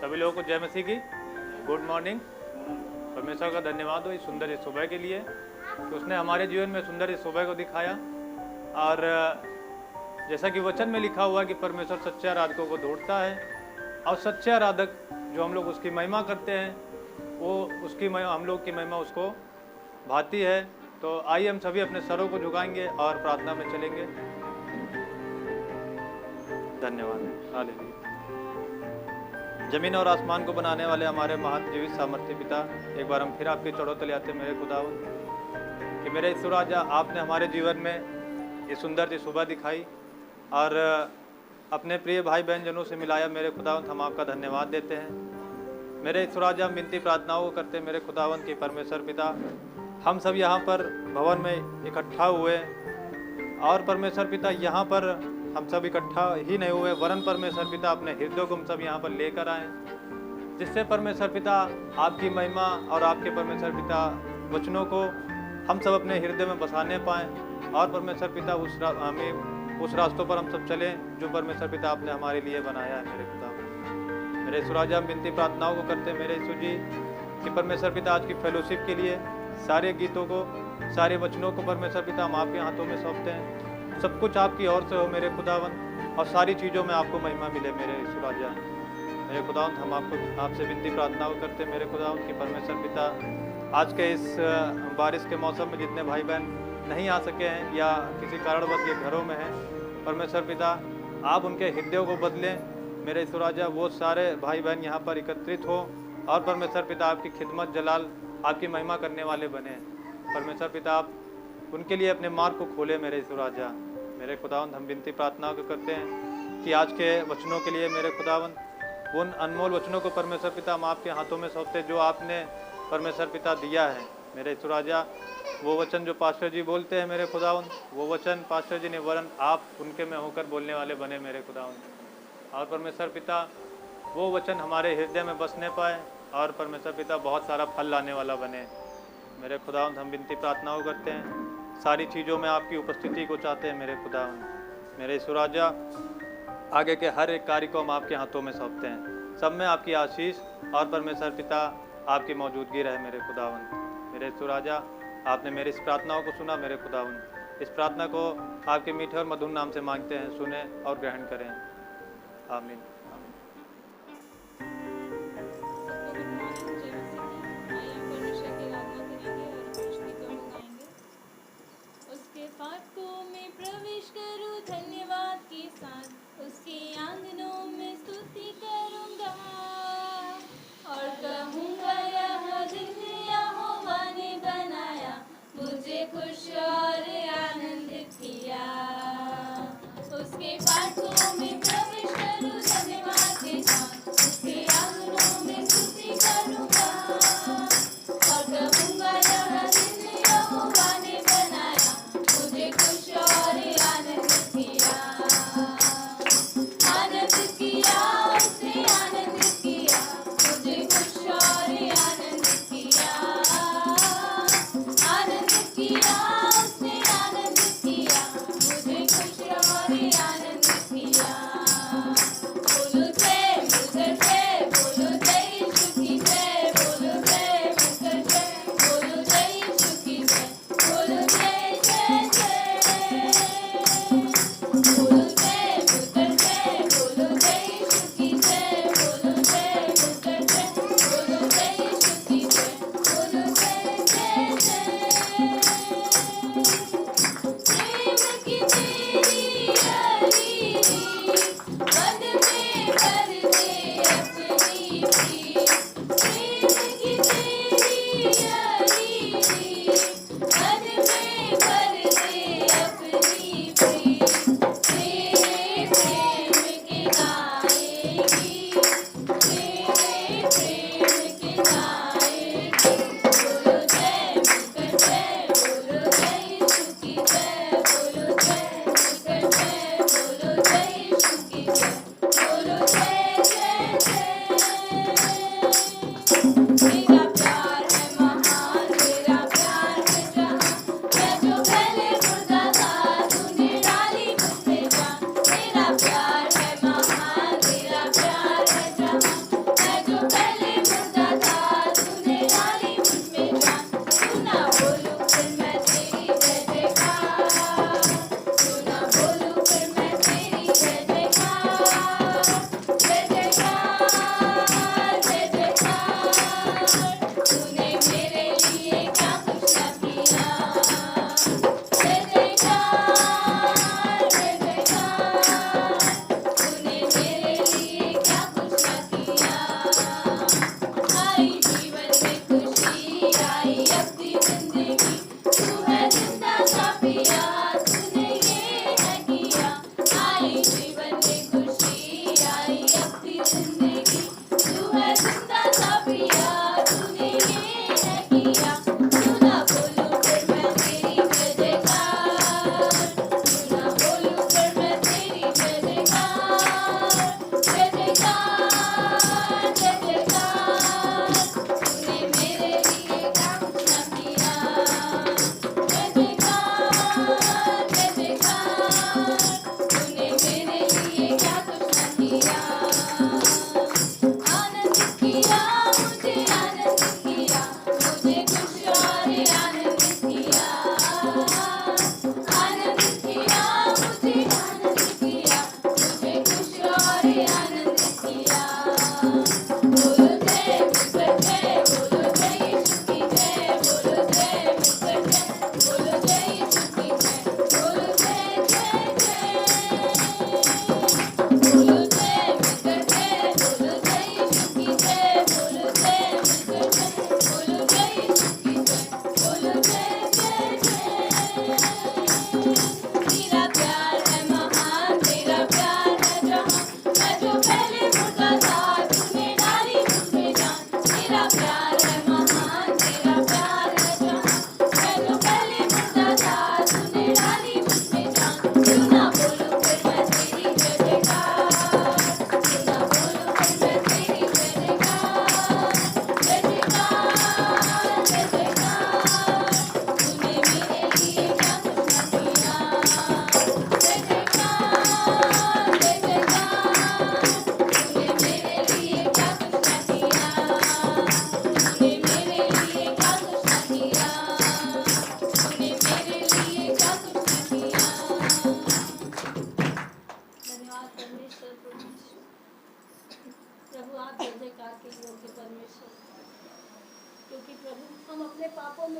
सभी लोगों को जय मसीह की गुड मॉर्निंग। परमेश्वर का धन्यवाद हो इस सुंदर इस सुबह के लिए कि उसने हमारे जीवन में सुंदर इस सुबह को दिखाया। और जैसा कि वचन में लिखा हुआ है कि परमेश्वर सच्चे आराधकों को ढूंढता है और सच्चे आराधक जो हम लोग उसकी महिमा करते हैं वो उसकी हम लोग की महिमा उसको भाती है। तो आइए हम सभी अपने सरों को झुकाएंगे और प्रार्थना में चलेंगे। धन्यवाद। हालेलुया। जमीन और आसमान को बनाने वाले हमारे महान जीवित सामर्थ्य पिता, एक बार हम फिर आपके चढ़ो तले आते मेरे खुदावन कि मेरे ईश्वर राजा, आपने हमारे जीवन में ये सुंदर सी सुबह दिखाई और अपने प्रिय भाई बहन जनों से मिलाया। मेरे खुदावन हम आपका धन्यवाद देते हैं। मेरे ईश्वर राजा, हम विनती प्रार्थनाओं को करते हैं मेरे खुदावन की परमेश्वर पिता, हम सब यहाँ पर भवन में इकट्ठा हुए और परमेश्वर पिता यहाँ पर हम सब इकट्ठा ही नहीं हुए वरन परमेश्वर पिता अपने हृदय को हम सब यहाँ पर लेकर आए, जिससे परमेश्वर पिता आपकी महिमा और आपके परमेश्वर पिता वचनों को हम सब अपने हृदय में बसाने पाएँ और परमेश्वर पिता हमें उस रास्तों पर हम सब चलें जो परमेश्वर पिता आपने हमारे लिए बनाया है। मेरे पिता, मेरे ईश्वर, हम विनती प्रार्थनाओं को करते हैं मेरे यीशु जी कि परमेश्वर पिता आज की फेलोशिप के लिए सारे गीतों को, सारे वचनों को परमेश्वर पिता हम आपके हाथों में सौंपते हैं। सब कुछ आपकी ओर से हो मेरे खुदावन और सारी चीज़ों में आपको महिमा मिले मेरे ईश्वर राजा। मेरे खुदावन हम आपसे विनती प्रार्थनाओं करते हैं मेरे खुदावन की परमेश्वर पिता, आज के इस बारिश के मौसम में जितने भाई बहन नहीं आ सके हैं या किसी कारणवश ये घरों में हैं, परमेश्वर पिता आप उनके हृदयों को बदलें मेरे ईश्वर राजा। वो सारे भाई बहन यहाँ पर एकत्रित हो और परमेश्वर पिता आपकी खिदमत जलाल आपकी महिमा करने वाले बने। परमेश्वर पिता आप उनके लिए अपने मार्ग को खोले मेरे ईश्वर राजा। मेरे खुदावंद हम विनती प्रार्थना को करते हैं कि आज के वचनों के लिए मेरे खुदावंद उन अनमोल वचनों को परमेश्वर पिता हम आपके हाथों में सौंपते जो आपने परमेश्वर पिता दिया है मेरे ईश्वर राजा। वो वचन जो पास्टर जी बोलते हैं मेरे खुदावंद, वो वचन पास्टर जी ने वरन आप उनके में होकर बोलने वाले बने मेरे खुदावंद। और परमेश्वर पिता वो वचन हमारे हृदय में बसने पाए और परमेश्वर पिता बहुत सारा फल लाने वाला बने मेरे खुदावंद। हम विनती प्रार्थनाओं करते हैं, सारी चीज़ों में आपकी उपस्थिति को चाहते हैं मेरे खुदावंद। मेरे ईश्वर राजा, आगे के हर एक कार्य को हम आपके हाथों में सौंपते हैं। सब में आपकी आशीष और परमेश्वर पिता आपकी मौजूदगी रहे मेरे खुदावंद। मेरे ईश्वर राजा, आपने मेरी इस प्रार्थनाओं को सुना मेरे खुदावंद। इस प्रार्थना को आपके मीठे और मधुर नाम से मांगते हैं, सुने और ग्रहण करें। आमीन। फाटकों में प्रवेश करूं धन्यवाद के साथ, उसके आंगनों में स्तुति करूंगा और कहूंगा यह दिन यहोवा ने बनाया, मुझे खुश और आनंदित किया। उसके फाटकों में प्रवेश करूं धन्यवाद के साथ, उसके आंगनों में स्तुति करूंगा और कहूंगा यह दिन यहोवा ने बनाया, मुझे खुश और आनंदित किया। आनंदित किया उसने, आनंदित किया, मुझे खुश और आनंदित किया। आनंदित किया उसने, आनंदित किया, मुझे खुश और आनंदित किया। बोलो जय मुझे जय, बोलो जय यीशु की जय, बोलो जय मुझे जय, बोलो जय यीशु की जय, बोलो जय जय जय। बोलो जय मुझे जय, बोलो जय यीशु की जय, बोलो जय मुझे जय, बोलो जय यीशु की जय, बोलो जय जय जय।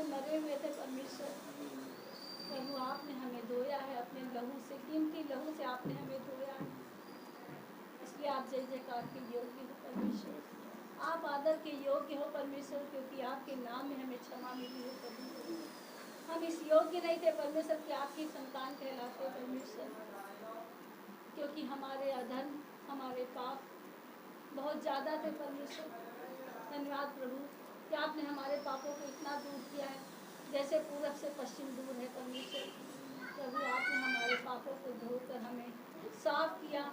में मरे हुए थे परमेश्वर, प्रभु आपने हमें धोया है अपने लहू से, कीमती लहू से आपने हमें धोया है। इसलिए आप जय जयकार के योग्य हो परमेश्वर, आप आदर के योग्य हो परमेश्वर, क्योंकि आपके नाम में हमें क्षमा मिली है प्रभु। हम इस योग्य नहीं थे परमेश्वर कि आपकी संतान कहलाते परमेश्वर, क्योंकि हमारे अधर्म, हमारे पाप बहुत ज़्यादा थे परमेश्वर। धन्यवाद प्रभु कि आपने हमारे पापों को इतना दूर किया है, जैसे पूरब से पश्चिम दूर है परमेश्वर। प्रभु आपने हमारे पापों को धोकर हमें साफ किया,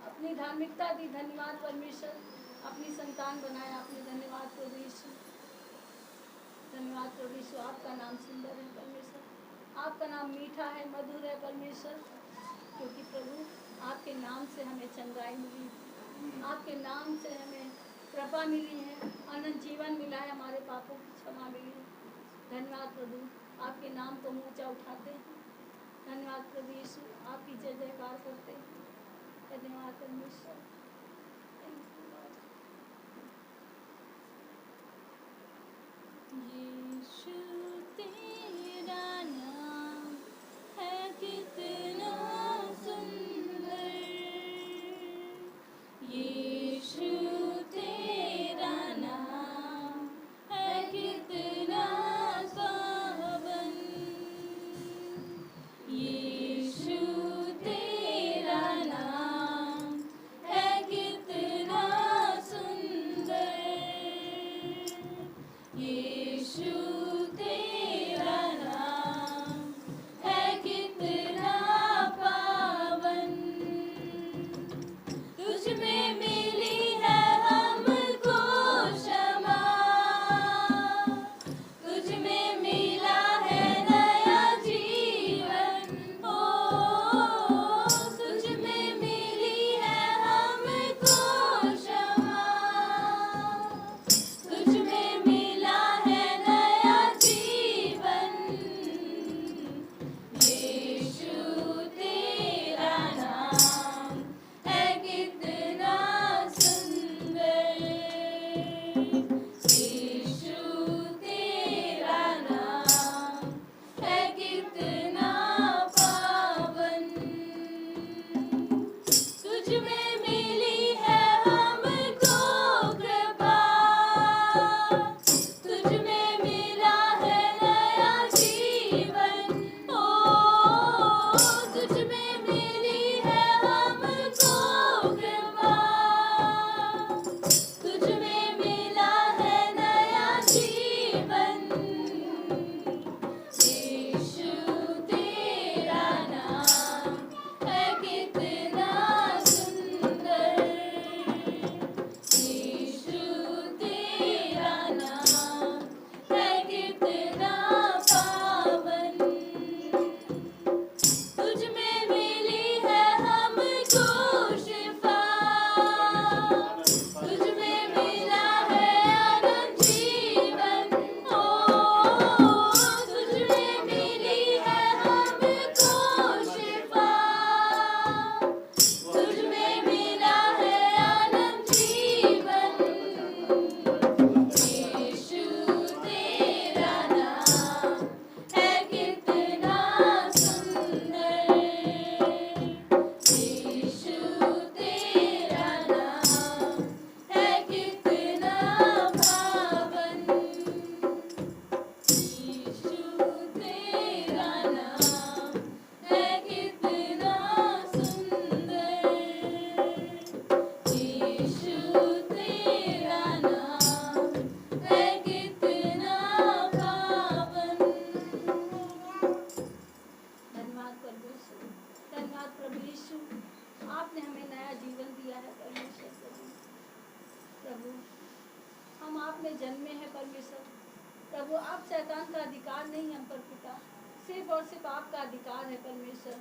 अपनी धार्मिकता दी। धन्यवाद परमेश्वर, अपनी संतान बनाया आपने। धन्यवाद प्रभु यीशु, धन्यवाद प्रभु यीशु। आपका नाम सुंदर है परमेश्वर, आपका नाम मीठा है, मधुर है परमेश्वर, क्योंकि प्रभु आपके नाम से हमें चंगाई मिली, आपके नाम से हमें कृपा मिली है, अनंत जीवन मिला है, हमारे पापों की क्षमा मिली है। धन्यवाद प्रभु, आपके नाम को ऊंचा उठाते हैं। धन्यवाद प्रभु यीशु, आपकी जय जयकार करते हैं। धन्यवाद परमेश्वर। यीशु तेरा नाम है कितना सुंदर, यीशु तेरा नाम है कितना पावन, यीशु तेरा नाम है कितना सुंदर, यीशु तेरा नाम है कितना पावन, तुझ में मिली है हमको क्षमा, तुझ में मिला है नया जीवन, ओ तुझ में मिली है हमको क्षमा, तुझ में मिला है नया जीवन, यीशु तेरा नाम है कितना सुंदर, यीशु तेरा नाम है कितना पावन, तुझ में मिली है हमको कृपा, तुझ में मिला है नया जीवन, ओ तुझ में मिली है हमको कृपा, तुझ में मिला है नया जीवन, यीशु तेरा नाम है कितना सुंदर, यीशु तेरा नाम है कितना पावन, तुझ में मिली है हमको शिफा, तुझ में मिला है अनंत जीवन, ओ तुझ में मिली है हमको शिफा, तुझ में मिला है अनंत जीवन, यीशु तेरा नाम है कितना सुंदर, यीशु तेरा नाम है कितना पावन, यीशु तेरा नाम है कितना सुंदर, यीशु तेरा नाम है कितना पावन। धन्यवाद परमेश्वर, धन्यवाद प्रभु यीशु, आपने हमें नया जीवन दिया है परमेश्वर। प्रभु हम आपने जन्मे हैं परमेश्वर, प्रभु आप शैतान का अधिकार नहीं हम पर पिता, सिर्फ और सिर्फ आपका अधिकार है परमेश्वर।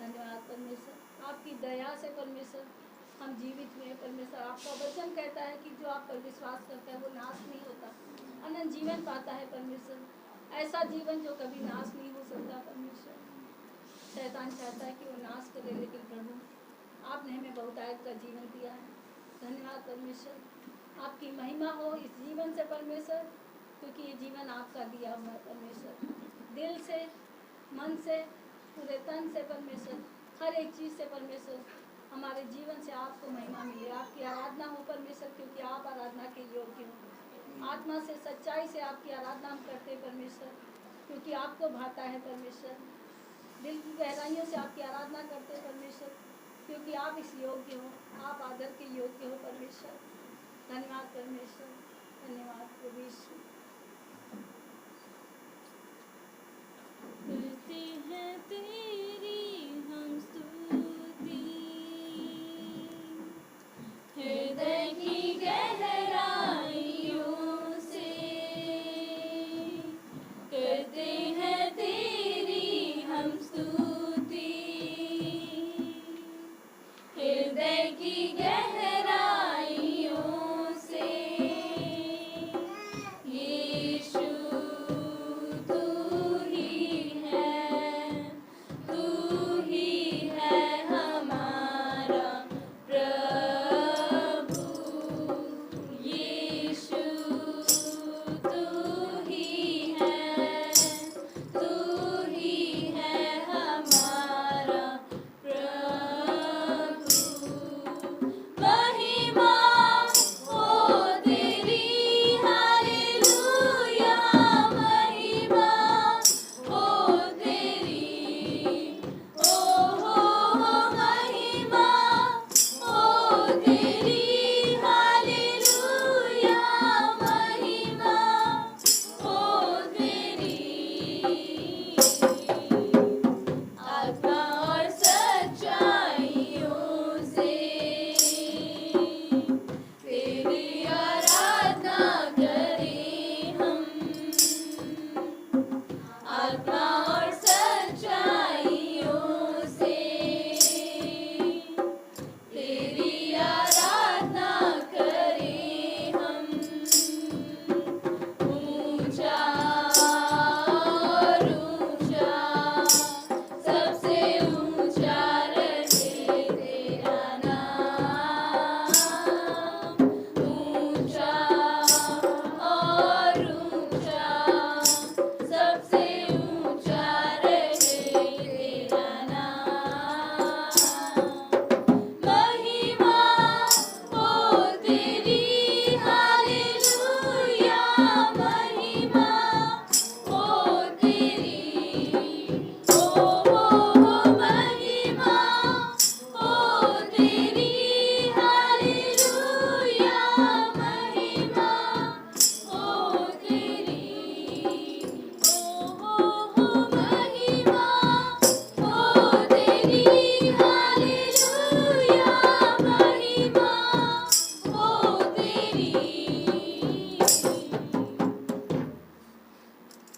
धन्यवाद परमेश्वर, आपकी दया से परमेश्वर हम जीवित हुए परमेश्वर। आपका वचन कहता है कि जो आप पर विश्वास करता है वो नाश नहीं होता, अनंत जीवन पाता है परमेश्वर। ऐसा जीवन जो कभी नाश नहीं हो सकता परमेश्वर। शैतान चाहता है कि वो नाश करे, लेकिन प्रभु आपने हमें बहुतायत का जीवन दिया है। धन्यवाद परमेश्वर, आपकी महिमा हो इस जीवन से परमेश्वर। क्योंकि ये जीवन आपका दिया हुआ है परमेश्वर। दिल से, मन से, पूरे तन से परमेश्वर, हर एक चीज़ से परमेश्वर हमारे जीवन से आपको महिमा मिले, आपकी आराधना हो परमेश्वर, क्योंकि आप आराधना के योग्य हो। आत्मा से, सच्चाई से आपकी आराधना हम करते हैं परमेश्वर, क्योंकि आपको भाता है परमेश्वर। दिल की गहराइयों से आपकी आराधना करते हैं परमेश्वर, क्योंकि आप इस योग्य हो, आप आदर के योग्य हो परमेश्वर। धन्यवाद परमेश्वर, धन्यवाद प्रभु यीशु। करते हैं तेरी हम स्तुति, हृदय की गहराइयों से करते हैं तेरी हम स्तुति, हृदय की गहराइयों से। यीशु तू ही है, तू ही है हमारा प्रभु। यीशु तू ही है, तू ही है हमारा प्रभु। महिमा हो तेरी, हालेलुया, महिमा हो तेरी, हो महिमा हो तेरी, हालेलुया, महिमा हो तेरी। आत्मा और सच्चाइयों से तेरी आराधना करें हम, आत्मा और सच्चाइयों से तेरी आराधना करें हम। ऊंचा और ऊंचा, सबसे ऊंचा रहे तेरा नाम। ऊंचा और ऊंचा, सबसे ऊंचा रहे तेरा नाम। महिमा हो तेरी, हालेलुया, महिमा हो तेरी, हो महिमा हो तेरी, हालेलुया, महिमा हो तेरी, हो महिमा हो तेरी, हालेलुया, महिमा हो तेरी।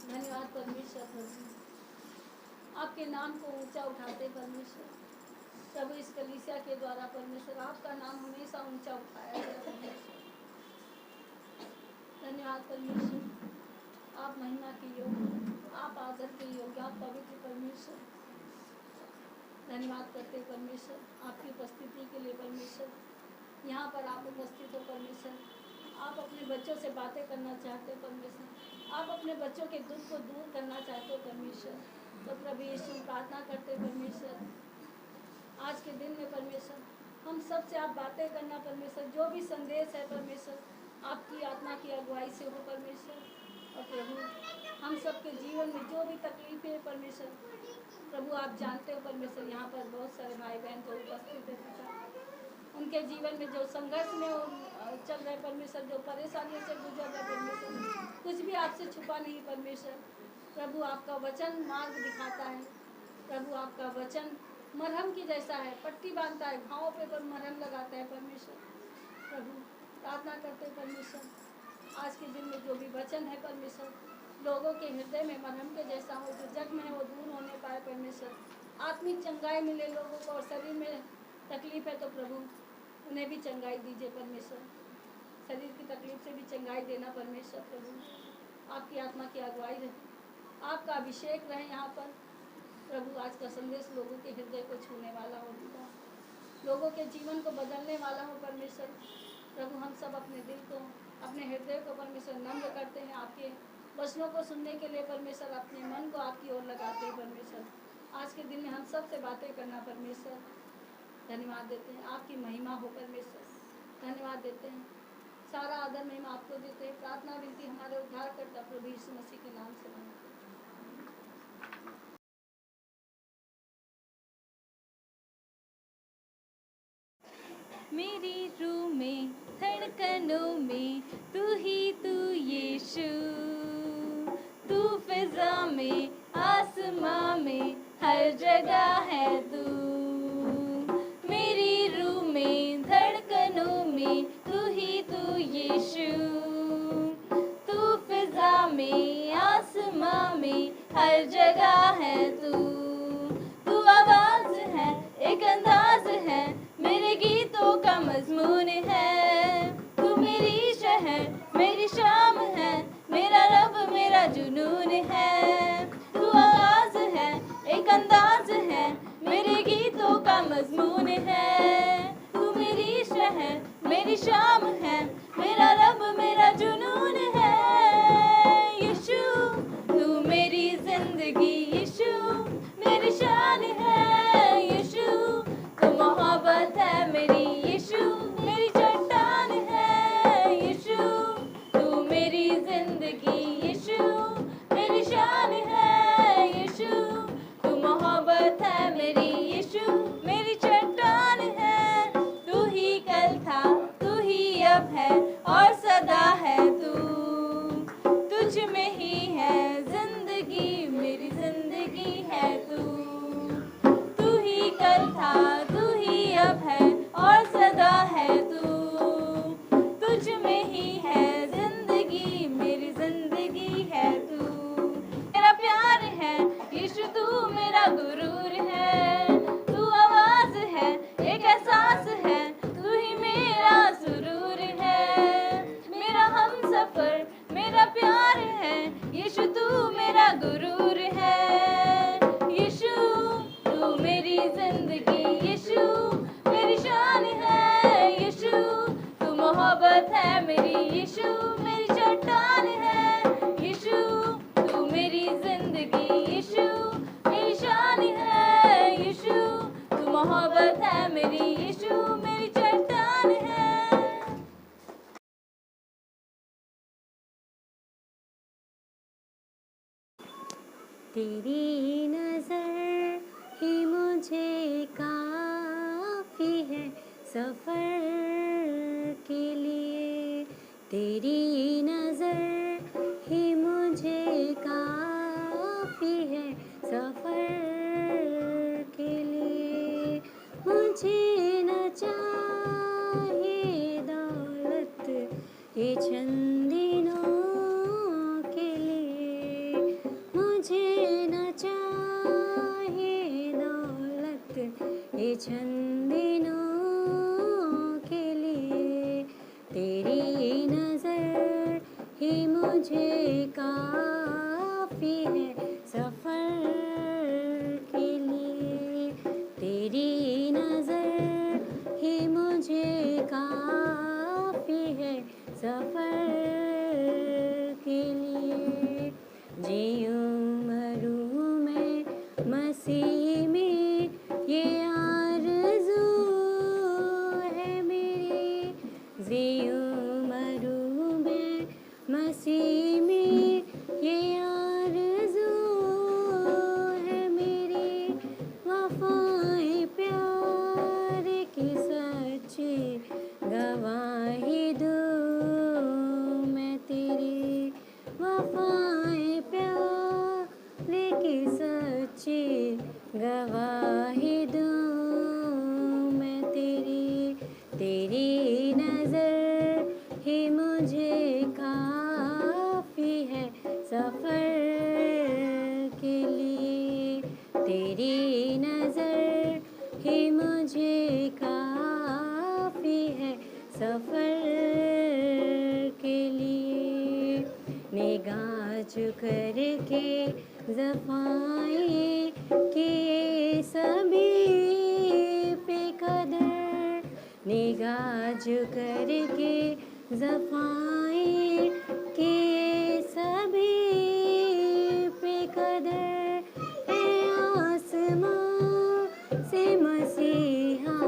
धन्यवाद परमेश्वर प्रभु, आपके नाम को ऊंचा उठाते परमेश्वर। प्रभु इस कलीसिया के द्वारा परमेश्वर आपका नाम हमेशा ऊंचा उठाया जाए परमेश्वर। धन्यवाद परमेश्वर, आप महिमा के योग्य, आप आदर के योग्य, आप पवित्र परमेश्वर। धन्यवाद करते परमेश्वर आपकी उपस्थिति के लिए परमेश्वर। यहाँ पर आप उपस्थित हो परमेश्वर, आप अपने बच्चों से बातें करना चाहते हो परमेश्वर, आप अपने बच्चों के दुख को दूर करना चाहते हो परमेश्वर। तो प्रभु यीशु प्रार्थना करते परमेश्वर, आज के दिन में परमेश्वर हम सब से आप बातें करना परमेश्वर। जो भी संदेश है परमेश्वर, आपकी आत्मा की अगुवाई से हो परमेश्वर। और प्रभु हम सब के जीवन में जो भी तकलीफें है परमेश्वर, प्रभु आप जानते हो परमेश्वर। यहाँ पर बहुत सारे भाई बहन जो उपस्थित है पिता, उनके जीवन में जो संघर्ष में वो चल रहे परमेश्वर, जो परेशानियों से गुजर रहे परमेश्वर, कुछ भी आपसे छुपा नहीं परमेश्वर। प्रभु आपका वचन मार्ग दिखाता है, प्रभु आपका वचन मरहम की जैसा है, पट्टी बांधता है, घावों पे पर मरहम लगाता है परमेश्वर। प्रभु प्रार्थना करते परमेश्वर, आज के दिन में जो भी वचन है परमेश्वर, लोगों के हृदय में मरहम के जैसा हो, जो जख्म है वो दूर होने पाए परमेश्वर। आत्मिक चंगाई मिले लोगों को, और शरीर में तकलीफ है तो प्रभु उन्हें भी चंगाई दीजिए परमेश्वर। शरीर की तकलीफ से भी चंगाई देना परमेश्वर। प्रभु आपकी आत्मा की अगुवाई रहे, आपका अभिषेक रहे यहाँ पर। प्रभु आज का संदेश लोगों के हृदय को छूने वाला हो, लोगों के जीवन को बदलने वाला हो परमेश्वर। प्रभु हम सब अपने दिल को अपने हृदय को परमेश्वर नम्र करते हैं, आपके वचनों को सुनने के लिए परमेश्वर अपने मन को आपकी ओर लगाते हैं परमेश्वर। आज के दिन में हम सबसे बातें करना परमेश्वर धन्यवाद देते हैं, आपकी महिमा हो परमेश्वर, धन्यवाद देते हैं, सारा आदर महिमा आपको देते हैं। प्रार्थना विनती हमारे उद्धारकर्ता प्रभु यीशु मसीह के नाम से मांगते हैं। मेरी रूह में धड़कनों में तू यीशु, तू फिजा में आसमां में हर जगह है तू। मेरी रूह में धड़कनों में तू यीशु, तू फिजा में आसमां में हर जगह है तू। तू आवाज है, एक अंदाज है, मेरे गीतों का मजमून है। तू मेरी शहर मेरी शाम है, मेरा रब मेरा जुनून है। तू आवाज है, एक अंदाज है, मेरे गीतों का मजमून है। तू मेरी शहर मेरी शाम है, मेरा रब मेरा जुनून है। यीशु तू मेरी जिंदगी, यीशु मेरी शान है। यीशु तू मोहब्बत है मेरी, यीशु मेरी चट्टान है। यीशु तू मेरी जिंदगी, यीशु मेरी शान है। यीशु तू मोहब्बत है मेरी, यीशु मेरी चट्टान है। तू ही कल था, तू ही अब है और सदा है तू। तुझ में ही है जिंदगी, मेरी जिंदगी है तू। तू ही कल था, तू ही अब है और सदा है तू। तुझ में ही है जिंदगी, मेरी जिंदगी है तू। मेरा प्यार है यीशु, तू मेरा गुरूर है। तू आवाज है, एक एहसास है, तू ही मेरा सुरूर है। मेरा हम सफर मेरा प्यार है, यीशु तू मेरा गुरूर है। यीशु तू मेरी जिंदगी, यीशु मेरी शान है। यीशु तू मोहब्बत है मेरी, यीशु मेरी चट्टान है। यीशु तू मेरी जिंदगी, यीशु मेरी शान है। यीशु तू मोहब्बत है मेरी, यीशु मेरी चट्टान है। तेरी नजर ही मुझे काफी है सफर के लिए। तेरी नजर ही मुझे काफी है सफर के लिए। मुझे न चाहिए दौलत ये चंद दिनों के लिए। मुझे न चाहिए दौलत ये चंद दिनों के लिए। तेरी नजर ही मुझे काफी है सफर के लिए। तेरी नजर ही मुझे काफी है सफर के लिए। जीऊं मरूं मैं मसीह में, ये आरज़ू है मेरी। जीऊं मरूं मैं मसीह में, ये आरज़ू है मेरी। वफ़ाएं प्यार की सच्ची गवाही दूं मैं तेरी। वफ़ाएं प्यार की सच्ची गवाही दूं मैं तेरी। तेरी नज़र ही मुझे काफ़ी है सफ़र के लिए। तेरी नज़र ही मुझे काफ़ी है सफ़र के लिए। निगाह झुकर के ज़फ़ाएं किए सभी पे कदर। निगाह झुकर के ज़फ़ाएं किए सभी पे कदर है आसमां से मसीहा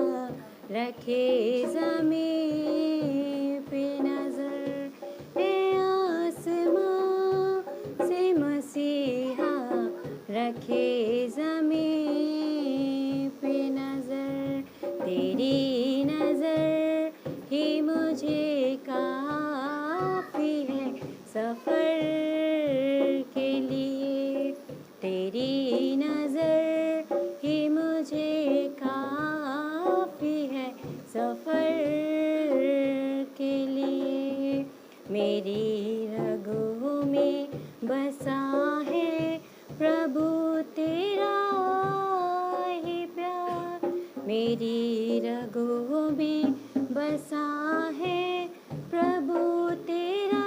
रखे ज़मीं पे नज़र है आसमां से मसीहा रखे ज़मीं पे नज़र तेरी नज़र ही मुझे काफ़ी है सफ़र के लिए तेरी नज़र ही मुझे काफ़ी है सफ़र के लिए मेरी रगों में बसा है प्रभु तेरा ही प्यार मेरी रगों में बसा है प्रभु तेरा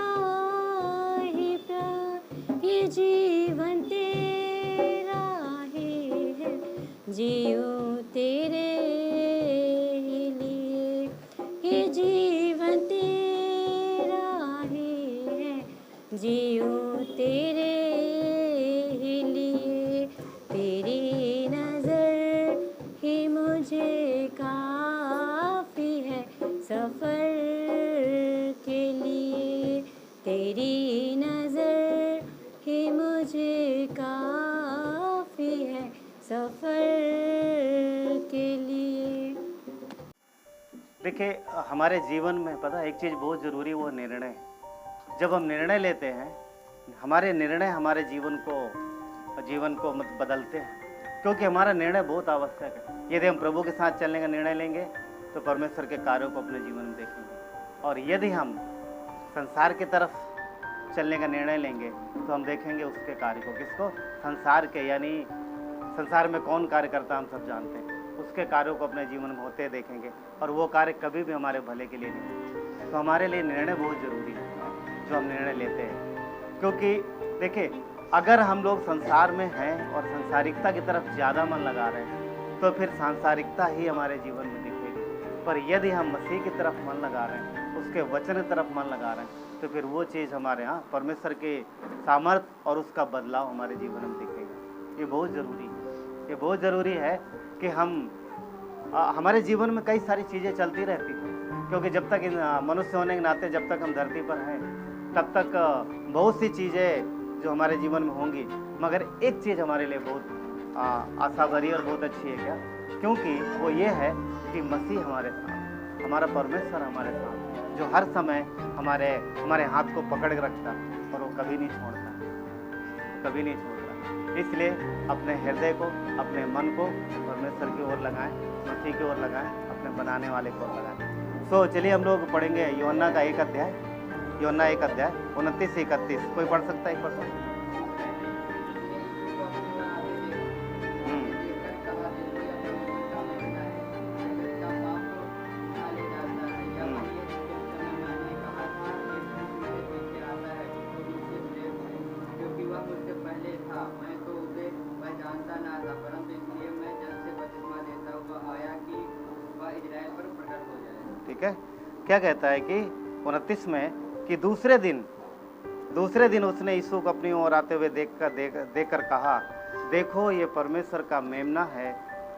ही प्यार ये जीवन तेरा ही है जियो तेरे ही लिए ये जीवन तेरा ही है जियो तेरे ही लिए तेरी नज़र ही मुझे काफ़ी है सफ़र के लिए तेरी नज़र ही मुझे काफ़ी है सफ़र के लिए। देखिए हमारे जीवन में पता है एक चीज़ बहुत ज़रूरी वो निर्णय। जब हम निर्णय लेते हैं हमारे निर्णय हमारे जीवन को बदलते हैं, क्योंकि हमारा निर्णय बहुत आवश्यक है। यदि हम प्रभु के साथ चलने का निर्णय लेंगे तो परमेश्वर के कार्यों को अपने जीवन में देखेंगे, और यदि हम संसार की तरफ चलने का निर्णय लेंगे तो हम देखेंगे उसके कार्य को। किसको? संसार के, यानी संसार में कौन कार्य करता हम सब जानते हैं, उसके कार्यों को अपने जीवन में होते देखेंगे, और वो कार्य कभी भी हमारे भले के लिए नहीं। तो हमारे लिए निर्णय बहुत ज़रूरी है जो हम निर्णय लेते हैं, क्योंकि देखिए अगर हम लोग संसार में हैं और सांसारिकता की तरफ ज़्यादा मन लगा रहे हैं तो फिर सांसारिकता ही हमारे जीवन में दिखेगी। पर यदि हम मसीह की तरफ मन लगा रहे हैं, उसके वचन की तरफ मन लगा रहे हैं, तो फिर वो चीज़ हमारे यहाँ परमेश्वर के सामर्थ और उसका बदलाव हमारे जीवन में दिखेगा। ये बहुत ज़रूरी है। ये बहुत ज़रूरी है कि हमारे जीवन में कई सारी चीज़ें चलती रहती हैं, क्योंकि जब तक मनुष्य होने के नाते जब तक हम धरती पर हैं तब तक बहुत सी चीज़ें जो हमारे जीवन में होंगी, मगर एक चीज़ हमारे लिए बहुत आशा भरी और बहुत अच्छी है। क्या? क्योंकि वो ये है कि मसीह हमारे साथ, हमारा परमेश्वर हमारे साथ, जो हर समय हमारे हाथ को पकड़ के रखता है और वो कभी नहीं छोड़ता, कभी नहीं छोड़ता। इसलिए अपने हृदय को, अपने मन को परमेश्वर की ओर लगाएं, मसीह की ओर लगाएं, अपने बनाने वाले को लगाएं। सो चलिए हम लोग पढ़ेंगे यूहन्ना का 1 अध्याय, यूहन्ना 1 अध्याय 29 से 31। कोई पढ़ सकता है? एक पढ़ ठीक है। क्या कहता है कि 29 में कि दूसरे दिन उसने यीशु को अपनी ओर आते हुए देखकर कहा, देखो ये परमेश्वर का मेमना है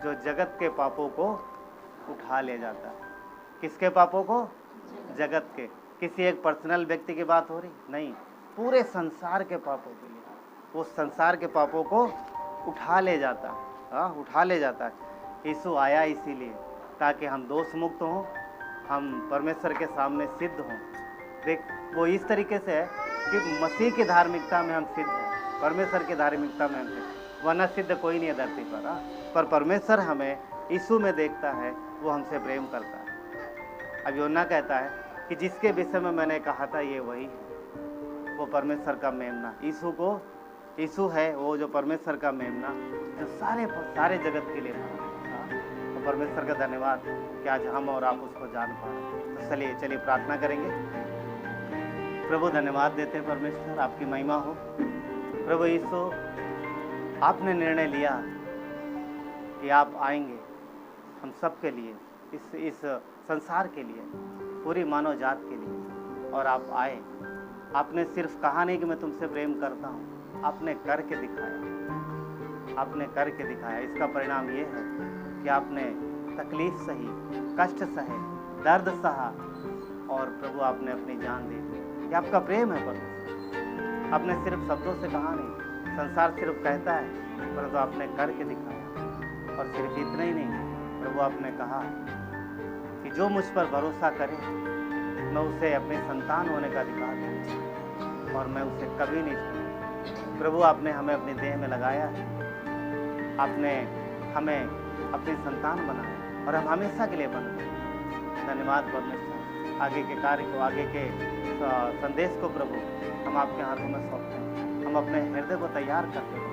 जो जगत के पापों को उठा ले जाता है। किसके पापों को? जगत के। किसी एक पर्सनल व्यक्ति की बात हो रही नहीं, पूरे संसार के पापों के लिए। वो संसार के पापों को उठा ले जाता है, उठा ले जाता है। यीशु आया इसीलिए ताकि हम दोष मुक्त हों, हम परमेश्वर के सामने सिद्ध हों। देख वो इस तरीके से है कि मसीह की धार्मिकता में हम सिद्ध हैं, परमेश्वर की धार्मिकता में हम सिद्ध, वरना सिद्ध कोई नहीं है धरती पर परमेश्वर हमें यीशु में देखता है, वो हमसे प्रेम करता है। अब यूहन्ना कहता है कि जिसके विषय में मैंने कहा था ये वही है, वो परमेश्वर का मेमना। यीशु है वो जो परमेश्वर का मेमना, जो सारे जगत के लिए था। तो परमेश्वर का धन्यवाद कि आज हम और आप उसको जान पा रहे हैं। तो चलिए प्रार्थना करेंगे। प्रभु धन्यवाद देते हैं परमेश्वर, आपकी महिमा हो। प्रभु यीशु, आपने निर्णय लिया कि आप आएंगे हम सब के लिए, इस संसार के लिए, पूरी मानव जात के लिए। और आप आए। आपने सिर्फ कहा नहीं कि मैं तुमसे प्रेम करता हूँ, आपने करके दिखाया, आपने करके दिखाया। इसका परिणाम ये है कि आपने तकलीफ सही, कष्ट सहे, दर्द सहा और प्रभु आपने अपनी जान दे दी। ये आपका प्रेम है परमेश्वर। आपने सिर्फ शब्दों से कहा नहीं, संसार सिर्फ कहता है, परंतु आपने करके दिखाया। और सिर्फ इतना ही नहीं, प्रभु आपने कहा कि जो मुझ पर भरोसा करे मैं उसे अपने संतान होने का अधिकार दूँ और मैं उसे कभी नहीं छोड़ूंगा। प्रभु आपने हमें अपनी देह में लगाया है, आपने हमें अपनी संतान बनाया और हम हमेशा के लिए बनते हैं। धन्यवाद परमेश्वर। आगे के कार्य को, आगे के संदेश को प्रभु हम आपके हाथों में सौंपते हैं। हम अपने हृदय को तैयार करते हैं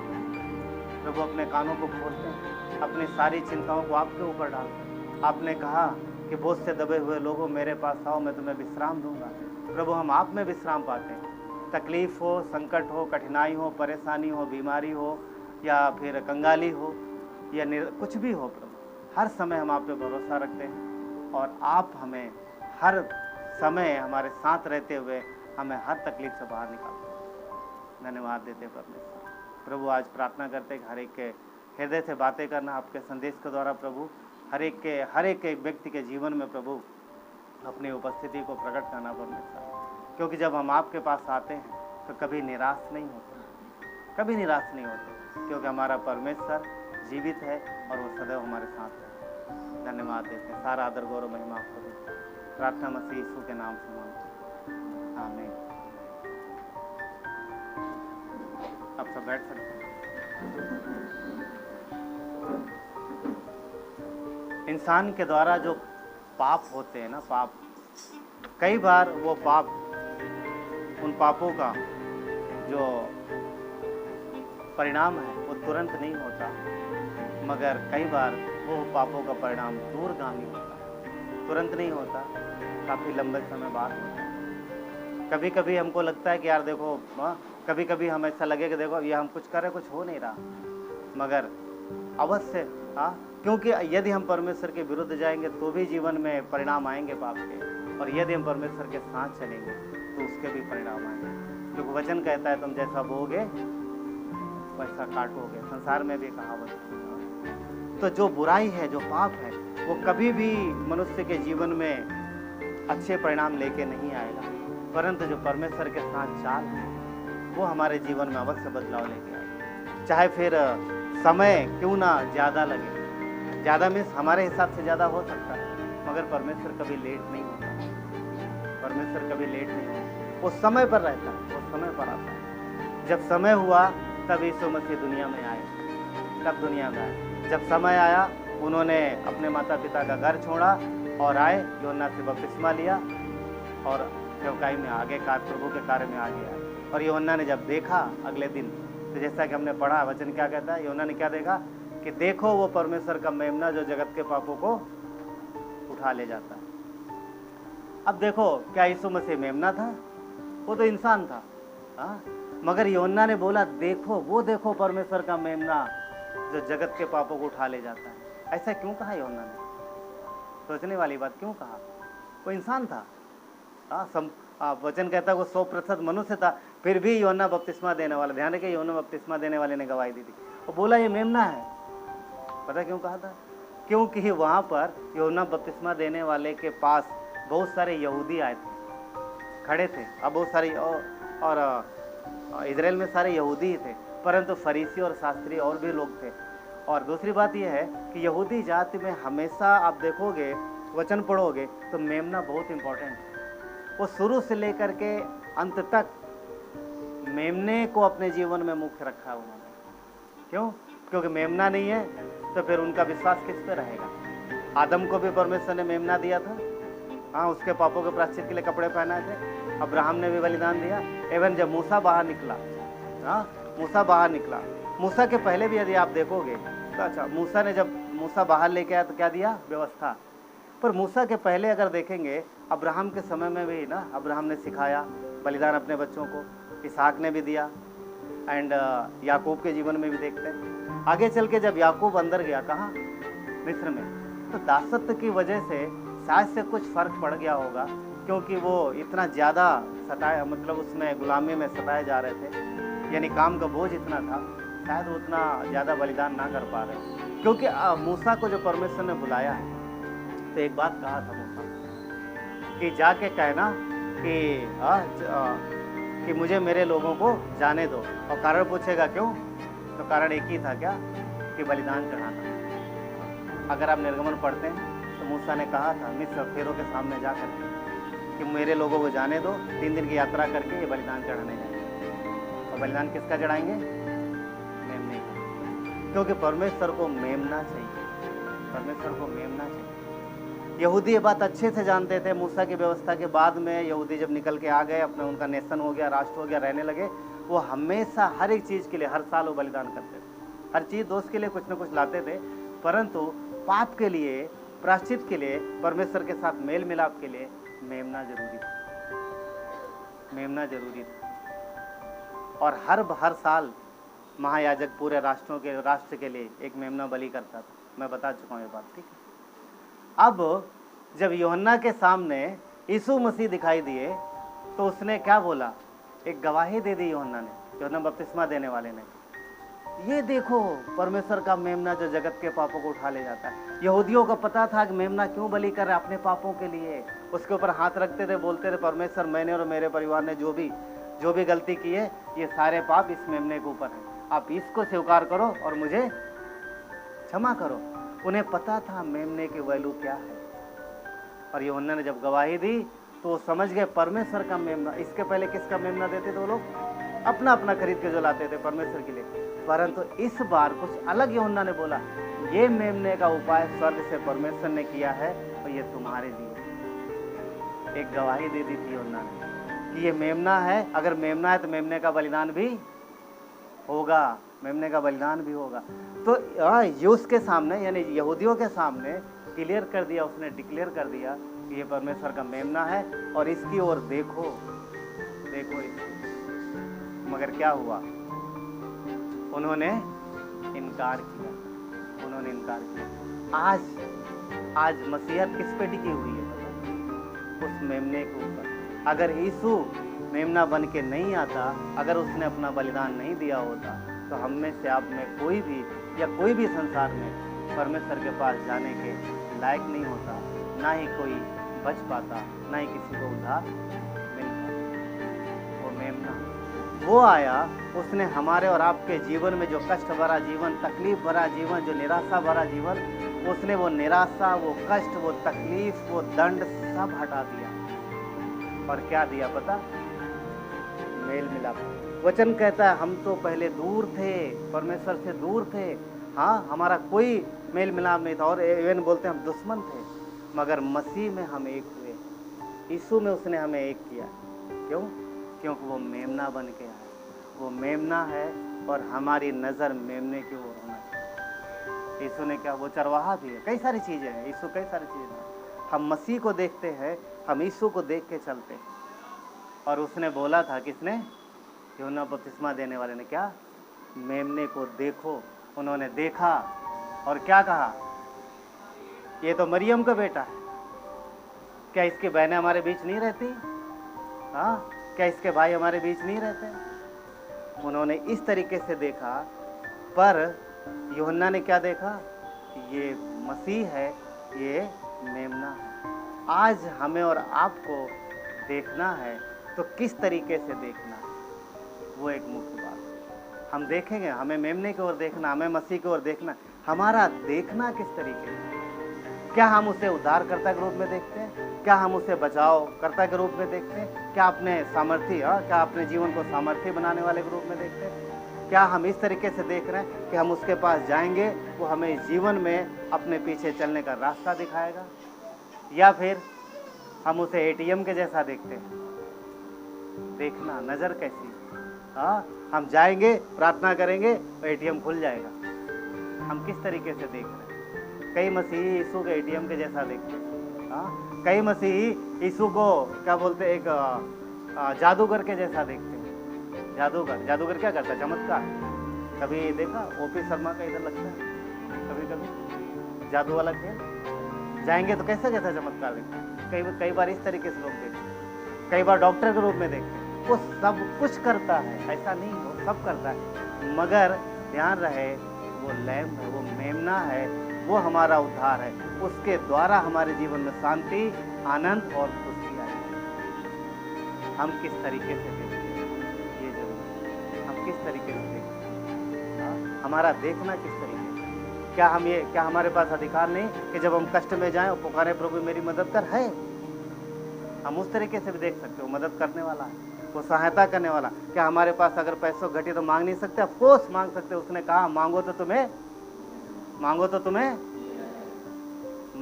प्रभु, अपने कानों को खोलते हैं, अपनी सारी चिंताओं को आपके ऊपर डालते हैं। आपने कहा कि बोझ से दबे हुए लोगों मेरे पास आओ, मैं तुम्हें विश्राम दूंगा। प्रभु हम आप में विश्राम पाते हैं। तकलीफ हो, संकट हो, कठिनाई हो, परेशानी हो, बीमारी हो या फिर कंगाली हो या कुछ भी हो प्रभु, हर समय हम आप पे भरोसा रखते हैं और आप हमें हर समय हमारे साथ रहते हुए हमें हर तकलीफ से बाहर निकालते हैं। धन्यवाद देते हैं परमेश्वर। प्रभु आज प्रार्थना करते हैं हर एक के हृदय से बातें करना आपके संदेश के द्वारा प्रभु, हर एक व्यक्ति के जीवन में प्रभु अपनी उपस्थिति को प्रकट करना परमेश्वर। क्योंकि जब हम आपके पास आते हैं तो कभी निराश नहीं होते, कभी निराश नहीं होते, क्योंकि हमारा परमेश्वर जीवित है और वो सदैव हमारे साथ है। धन्यवाद देते हैं। सारा आदर गौरव महिमा आपको देते हैं। प्रार्थना मसीह यीशु के नाम से मांगते हैं, आमीन। आप सब बैठ सकते हैं। इंसान के द्वारा जो पाप होते हैं ना, पाप, कई बार वो पाप, उन पापों का जो परिणाम है वो तुरंत नहीं होता, मगर कई बार वो पापों का परिणाम दूरगामी होता है। तुरंत नहीं होता, काफ़ी लंबे समय बाद होता है। कभी कभी हमको लगता है कि यार देखो, कभी कभी हम ऐसा लगे कि देखो ये हम कुछ करें, कुछ हो नहीं रहा, मगर अवश्य क्योंकि यदि हम परमेश्वर के विरुद्ध जाएंगे तो भी जीवन में परिणाम आएंगे पाप के, और यदि हम परमेश्वर के साथ चलेंगे तो उसके भी परिणाम आएंगे। क्योंकि वचन कहता है तुम जैसा बोओगे वैसा काटोगे। संसार में भी कहावत है। तो जो बुराई है, जो पाप है, वो कभी भी मनुष्य के जीवन में अच्छे परिणाम लेके नहीं आएगा, परंतु जो परमेश्वर के साथ चाल है वो हमारे जीवन में अवश्य बदलाव लेके आएगा। चाहे फिर समय क्यों ना ज़्यादा लगे, ज़्यादा मीन्स हमारे हिसाब से ज़्यादा हो सकता है, मगर परमेश्वर कभी लेट नहीं होता। परमेश्वर कभी लेट नहीं होता, वो समय पर रहता है, वो समय पर आता है। जब समय हुआ तब यीशु मसीह दुनिया में आए, तब दुनिया में आए। जब समय आया उन्होंने अपने माता पिता का घर छोड़ा और आए, यूहन्ना से बपतिस्मा लिया और सेवकाई में आगे प्रभु के कार्य में आगे आए। और यूहन्ना ने जब देखा अगले दिन, तो जैसा कि हमने पढ़ा वचन क्या कहता है, यूहन्ना ने क्या देखा कि देखो वो परमेश्वर का मेमना जो जगत के पापों को उठा ले जाता है। अब देखो, क्या यीशु मसीह मेमना था? वो तो इंसान था, मगर यूहन्ना ने बोला देखो, वो देखो परमेश्वर का मेमना जो जगत के पापों को उठा ले जाता है। ऐसा क्यों कहा यूहन्ना ने? सोचने वाली बात, क्यों कहा? वो इंसान था, वचन कहता है वो 100% मनुष्य था, फिर भी यूहन्ना बपतिस्मा देने वाला, ध्यान रखिए, यूहन्ना बपतिस्मा देने वाले ने गवाही दी थी। वो बोला ये मेमना है। पता क्यों कहा था? क्योंकि वहाँ पर यूहन्ना बपतिस्मा देने वाले के पास बहुत सारे यहूदी आए थे, खड़े थे। अब बहुत सारे और इजराइल में सारे यहूदी ही थे, परंतु फरीसी और शास्त्री और भी लोग थे। और दूसरी बात यह है कि यहूदी जाति में हमेशा आप देखोगे, वचन पढ़ोगे तो मेमना बहुत इम्पोर्टेंट है। वो शुरू से लेकर के अंत तक मेमने को अपने जीवन में मुख्य रखा उन्होंने। क्यों? क्योंकि मेमना नहीं है तो फिर उनका विश्वास किस पे रहेगा? आदम को भी परमेश्वर ने मेमना दिया था, उसके पापों के प्रायश्चित के लिए कपड़े पहनाए थे। अब्राहम ने भी बलिदान दिया। एवं जब मूसा बाहर निकला, मूसा बाहर निकला, मूसा के पहले भी यदि आप देखोगे तो अच्छा, मूसा ने जब मूसा बाहर लेके आया तो क्या दिया? व्यवस्था। पर मूसा के पहले अगर देखेंगे, अब्राहम के समय में भी ना, अब्राहम ने सिखाया बलिदान अपने बच्चों को, इसहाक ने भी दिया, एंड याकूब के जीवन में भी देखते हैं। आगे चल के जब याकूब अंदर गया, कहाँ? मिस्र में, तो दासत्व की वजह से शायद से कुछ फर्क पड़ गया होगा, क्योंकि वो इतना ज़्यादा सताए, मतलब उसमें गुलामी में सताए जा रहे थे, यानी काम का बोझ इतना था, शायद वो उतना ज़्यादा बलिदान ना कर पा रहे। क्योंकि मूसा को जो परमेश्वर ने बुलाया है, तो एक बात कहा था मूसा कि जाके कहना कि मुझे मेरे लोगों को जाने दो। और कारण पूछेगा क्यों, तो कारण एक ही था, क्या, कि बलिदान चढ़ाना। अगर आप निर्गमन पढ़ते हैं तो मूसा ने कहा था मिस्र फेरो के सामने जाकर कि मेरे लोगों को जाने दो, 3 दिन की यात्रा करके ये बलिदान चढ़ाने जाएंगे। और बलिदान किसका चढ़ाएंगे? मेमने का। क्योंकि परमेश्वर को मेमना चाहिए, परमेश्वर को मेमना चाहिए। यहूदी ये बात अच्छे से जानते थे। मूसा की व्यवस्था के बाद में यहूदी जब निकल के आ गए, अपने उनका नेशन हो गया, राष्ट्र हो गया, रहने लगे, वो हमेशा हर एक चीज़ के लिए हर साल वो बलिदान करते थे। हर चीज़ दोस्त के लिए कुछ ना कुछ लाते थे, परंतु पाप के लिए, प्रायश्चित के लिए, परमेश्वर के साथ मेल मिलाप के लिए मेमना जरूरी था, मेमना जरूरी था। और हर साल महायाजक पूरे राष्ट्र के लिए एक मेमना बलि करता था। मैं बता चुका हूँ ये बात, ठीक है। अब जब यूहन्ना के सामने यीशु मसीह दिखाई दिए तो उसने क्या बोला? एक गवाही दे दी यूहन्ना ने, यूहन्ना बपतिस्मा देने वाले ने, ये देखो परमेश्वर का मेमना जो जगत के पापों को उठा ले जाता है। यहूदियों को पता था कि मेमना क्यों बलि कर रहा है, अपने पापों के लिए। उसके ऊपर हाथ रखते थे, बोलते थे परमेश्वर मैंने और मेरे परिवार ने जो भी गलती की है, ये सारे पाप इस मेमने के ऊपर है, आप इसको स्वीकार करो और मुझे क्षमा करो। उन्हें पता था मेमने की वैल्यू क्या है। और यूहन्ना ने जब गवाही दी तो वो समझ गए परमेश्वर का मेमना। इसके पहले किसका मेमना देते थे वो लोग? अपना अपना खरीद के जो लाते थे परमेश्वर के लिए। परंतु इस बार कुछ अलग यूहन्ना ने बोला, ये मेमने का उपाय स्वर्ग से परमेश्वर ने किया है और ये तुम्हारे लिए। एक गवाही दे दी थी यूहन्ना ने कि ये मेमना है, अगर मेमना है तो मेमने का बलिदान भी होगा, मेमने का बलिदान भी होगा। तो यूस के सामने, यानी यहूदियों के सामने क्लियर कर दिया, उसने डिक्लेयर कर दिया कि ये परमेश्वर का मेमना है और इसकी ओर देखो, देखो इसकी। मगर क्या हुआ? उन्होंने इनकार किया, उन्होंने इनकार किया। आज मसीहत किस पे टिकी हुई है? उस मेमने के ऊपर। अगर यीशु मेमना बन के नहीं आता, अगर उसने अपना बलिदान नहीं दिया होता, तो हम में से आप में कोई भी या कोई भी संसार में परमेश्वर के पास जाने के लायक नहीं होता, ना ही कोई बच पाता, ना ही किसी को उद्धार मिल पाता। वो मेमना वो आया, उसने हमारे और आपके जीवन में जो कष्ट भरा जीवन, तकलीफ भरा जीवन, जो निराशा भरा जीवन, उसने वो निराशा, वो कष्ट, वो तकलीफ, वो दंड सब हटा दिया। और क्या दिया पता? मेल मिलाप। वचन कहता है हम तो पहले दूर थे, परमेश्वर से दूर थे, हाँ, हमारा कोई मेल मिलाप नहीं था, और इवन बोलते हम दुश्मन थे, मगर मसीह में हम एक हुए, यीशु में उसने हमें एक किया। क्यों? क्योंकि वो मेमना बन के आया। वो मेमना है और हमारी नज़र मेमने की ओर होना चाहिए। यीशु ने क्या, वो चरवाहा भी है, कई सारी चीज़ें हैं, यीशु कई सारी चीज़ें हैं। हम मसीह को देखते हैं, हम यीशु को देख के चलते हैं। और उसने बोला था, किसने? यूहन्ना बपतिस्मा देने वाले ने, क्या? मेमने को देखो। उन्होंने देखा और क्या कहा? ये तो मरियम का बेटा है, क्या इसके बहनें हमारे बीच नहीं रहती? हाँ, क्या इसके भाई हमारे बीच नहीं रहते? उन्होंने इस तरीके से देखा। पर यूहन्ना ने क्या देखा? ये मसीह है, ये मेमना है। आज हमें और आपको देखना है, तो किस तरीके से देखना है, वो एक मुख्य बात है। हम देखेंगे, हमें मेमने की ओर देखना, हमें मसीह की ओर देखना। हमारा देखना किस तरीके से? क्या हम उसे उद्धारकर्ता के रूप में देखते हैं? क्या हम उसे बचावकर्ता के रूप में देखते हैं? क्या अपने सामर्थ्य, क्या अपने जीवन को सामर्थ्य बनाने वाले के रूप में देखते हैं? क्या हम इस तरीके से देख रहे हैं कि हम उसके पास जाएंगे, वो हमें जीवन में अपने पीछे चलने का रास्ता दिखाएगा? या फिर हम उसे ATM के जैसा देखते हैं? देखना, नज़र कैसी? हाँ, हम जाएंगे, प्रार्थना करेंगे, ATM खुल जाएगा। हम किस तरीके से देख रहे हैं? कई मसीही यीशु के ATM के जैसा देखते हैं। हाँ, कई मसीही यीशु को क्या बोलते हैं, एक जादूगर के जैसा देखते हैं। जादूगर क्या करता है? चमत्कार। कभी देखा OP शर्मा का इधर लगता है, कभी कभी जादू वाला खेल, जाएंगे तो कैसा कैसा चमत्कार देखते, कई बार इस तरीके से लोग देखते, कई बार डॉक्टर के रूप में देखते। वो सब कुछ करता है, ऐसा नहीं, वो सब करता है, मगर ध्यान रहे वो लैम्प है, वो मेमना है, वो हमारा उद्धार है। उसके द्वारा हमारे जीवन में शांति, आनंद और खुशी आएगी। हम किस तरीके से देखते हैं ये जरूर है, हम किस तरीके से देखते हैं, हमारा देखना किस तरीके से। क्या हमारे पास अधिकार नहीं कि जब हम कष्ट में जाएं और पुकारे प्रभु मेरी मदद कर, है? हम उस तरीके से भी देख सकते हो, मदद करने वाला है, वो सहायता करने वाला। क्या हमारे पास अगर पैसों घटी तो मांग नहीं सकते? ऑफ कोर्स मांग सकते। उसने कहा मांगो तो तुम्हें,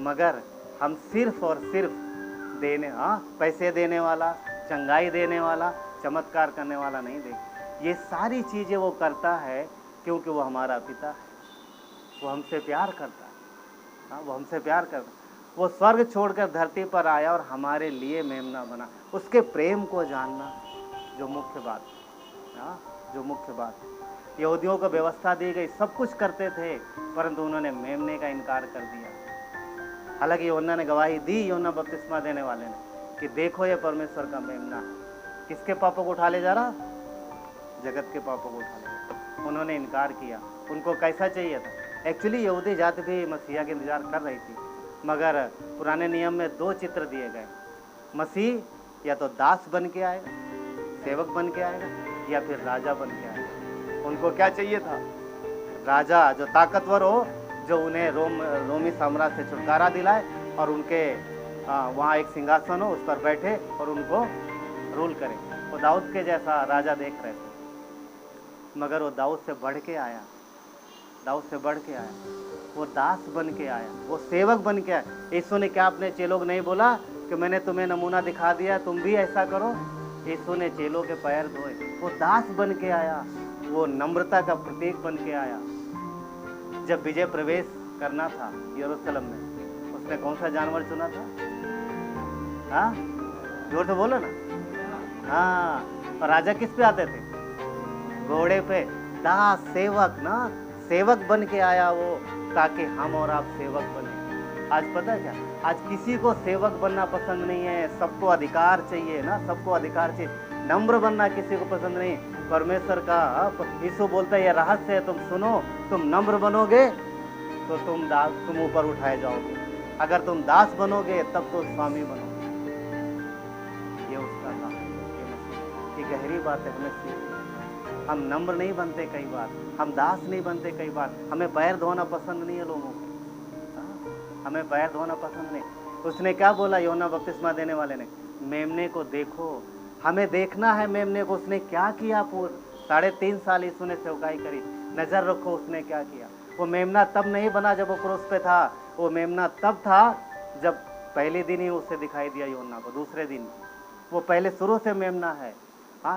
मगर हम सिर्फ और सिर्फ देने, पैसे देने वाला, चंगाई देने वाला, चमत्कार करने वाला नहीं देख। ये सारी चीजें वो करता है क्योंकि वो हमारा पिता है, वो हमसे प्यार करता है, वो हमसे प्यार करता है। वो स्वर्ग छोड़कर धरती पर आया और हमारे लिए मेमना बना। उसके प्रेम को जानना जो मुख्य बात है, जो मुख्य बात है। यहूदियों को व्यवस्था दी गई, सब कुछ करते थे, परंतु उन्होंने मेमने का इनकार कर दिया। हालांकि यूहन्ना ने गवाही दी, यूहन्ना बपतिस्मा देने वाले ने, कि देखो ये परमेश्वर का मेमना। किसके पापों को उठा ले जा रहा? जगत के पापों को उठा ले जा रहा। उन्होंने इनकार किया। उनको कैसा चाहिए था? एक्चुअली यहूदी जाति भी मसीहा के इंतजार कर रही थी, मगर पुराने नियम में 2 चित्र दिए गए। मसीह या तो दास बन के आएगा, सेवक बन के आएगा, या फिर राजा बन के आएगा। उनको क्या चाहिए था? राजा जो ताकतवर हो, जो उन्हें रोमी साम्राज्य से छुटकारा दिलाए और उनके वहाँ एक सिंहासन हो, उस पर बैठे और उनको रूल करे। वो दाऊद के जैसा राजा देख रहे थे, मगर वो दाऊद से बढ़ के आया, वो दास बन के आया, वो सेवक बन के आया। यीशु ने क्या अपने चेलों को नहीं बोला कि मैंने तुम्हें नमूना दिखा दिया, तुम भी ऐसा करो? यीशु ने चेलों के पैर धोए। वो दास बन के आया, वो नम्रता का प्रतीक बन के आया। जब विजय प्रवेश करना था यरूशलेम में, उसने कौन सा जानवर चुना था? जोर से बोलो ना। और राजा किस पे आते थे? घोड़े पे। दास, सेवक ना, सेवक बन के आया वो, ताकि हम और आप सेवक बने। आज पता है क्या, आज किसी को सेवक बनना पसंद नहीं है, सबको अधिकार चाहिए ना, सबको अधिकार चाहिए। नम्र बनना किसी को पसंद नहीं। परमेश्वर का यीशु बोलता है ये रहस्य है, तुम सुनो, तुम नम्र बनोगे तो तुम ऊपर उठाए जाओगे। अगर तुम दास बनोगे तब तो स्वामी बनोगे। ये उसका काम है। ये गहरी बात है, हमें सीखनी। हम नम्र नहीं बनते कई बार, हम दास नहीं बनते कई बार। हमें पैर धोना पसंद नहीं है लोगों को, हमें पैर धोना पसंद नहीं। उसने क्या बोला यूहन्ना बपतिस्मा देने वाले ने? मेमने को देखो। हमें देखना है मेमने को। उसने क्या किया? 3.5 साल यीशु ने सेवकाई करी। नजर रखो उसने क्या किया। वो मेमना तब नहीं बना जब वो क्रूस पे था, वो मेमना तब था जब पहले दिन ही उसे दिखाई दिया यूहन्ना को, दूसरे दिन। वो पहले शुरू से मेमना है।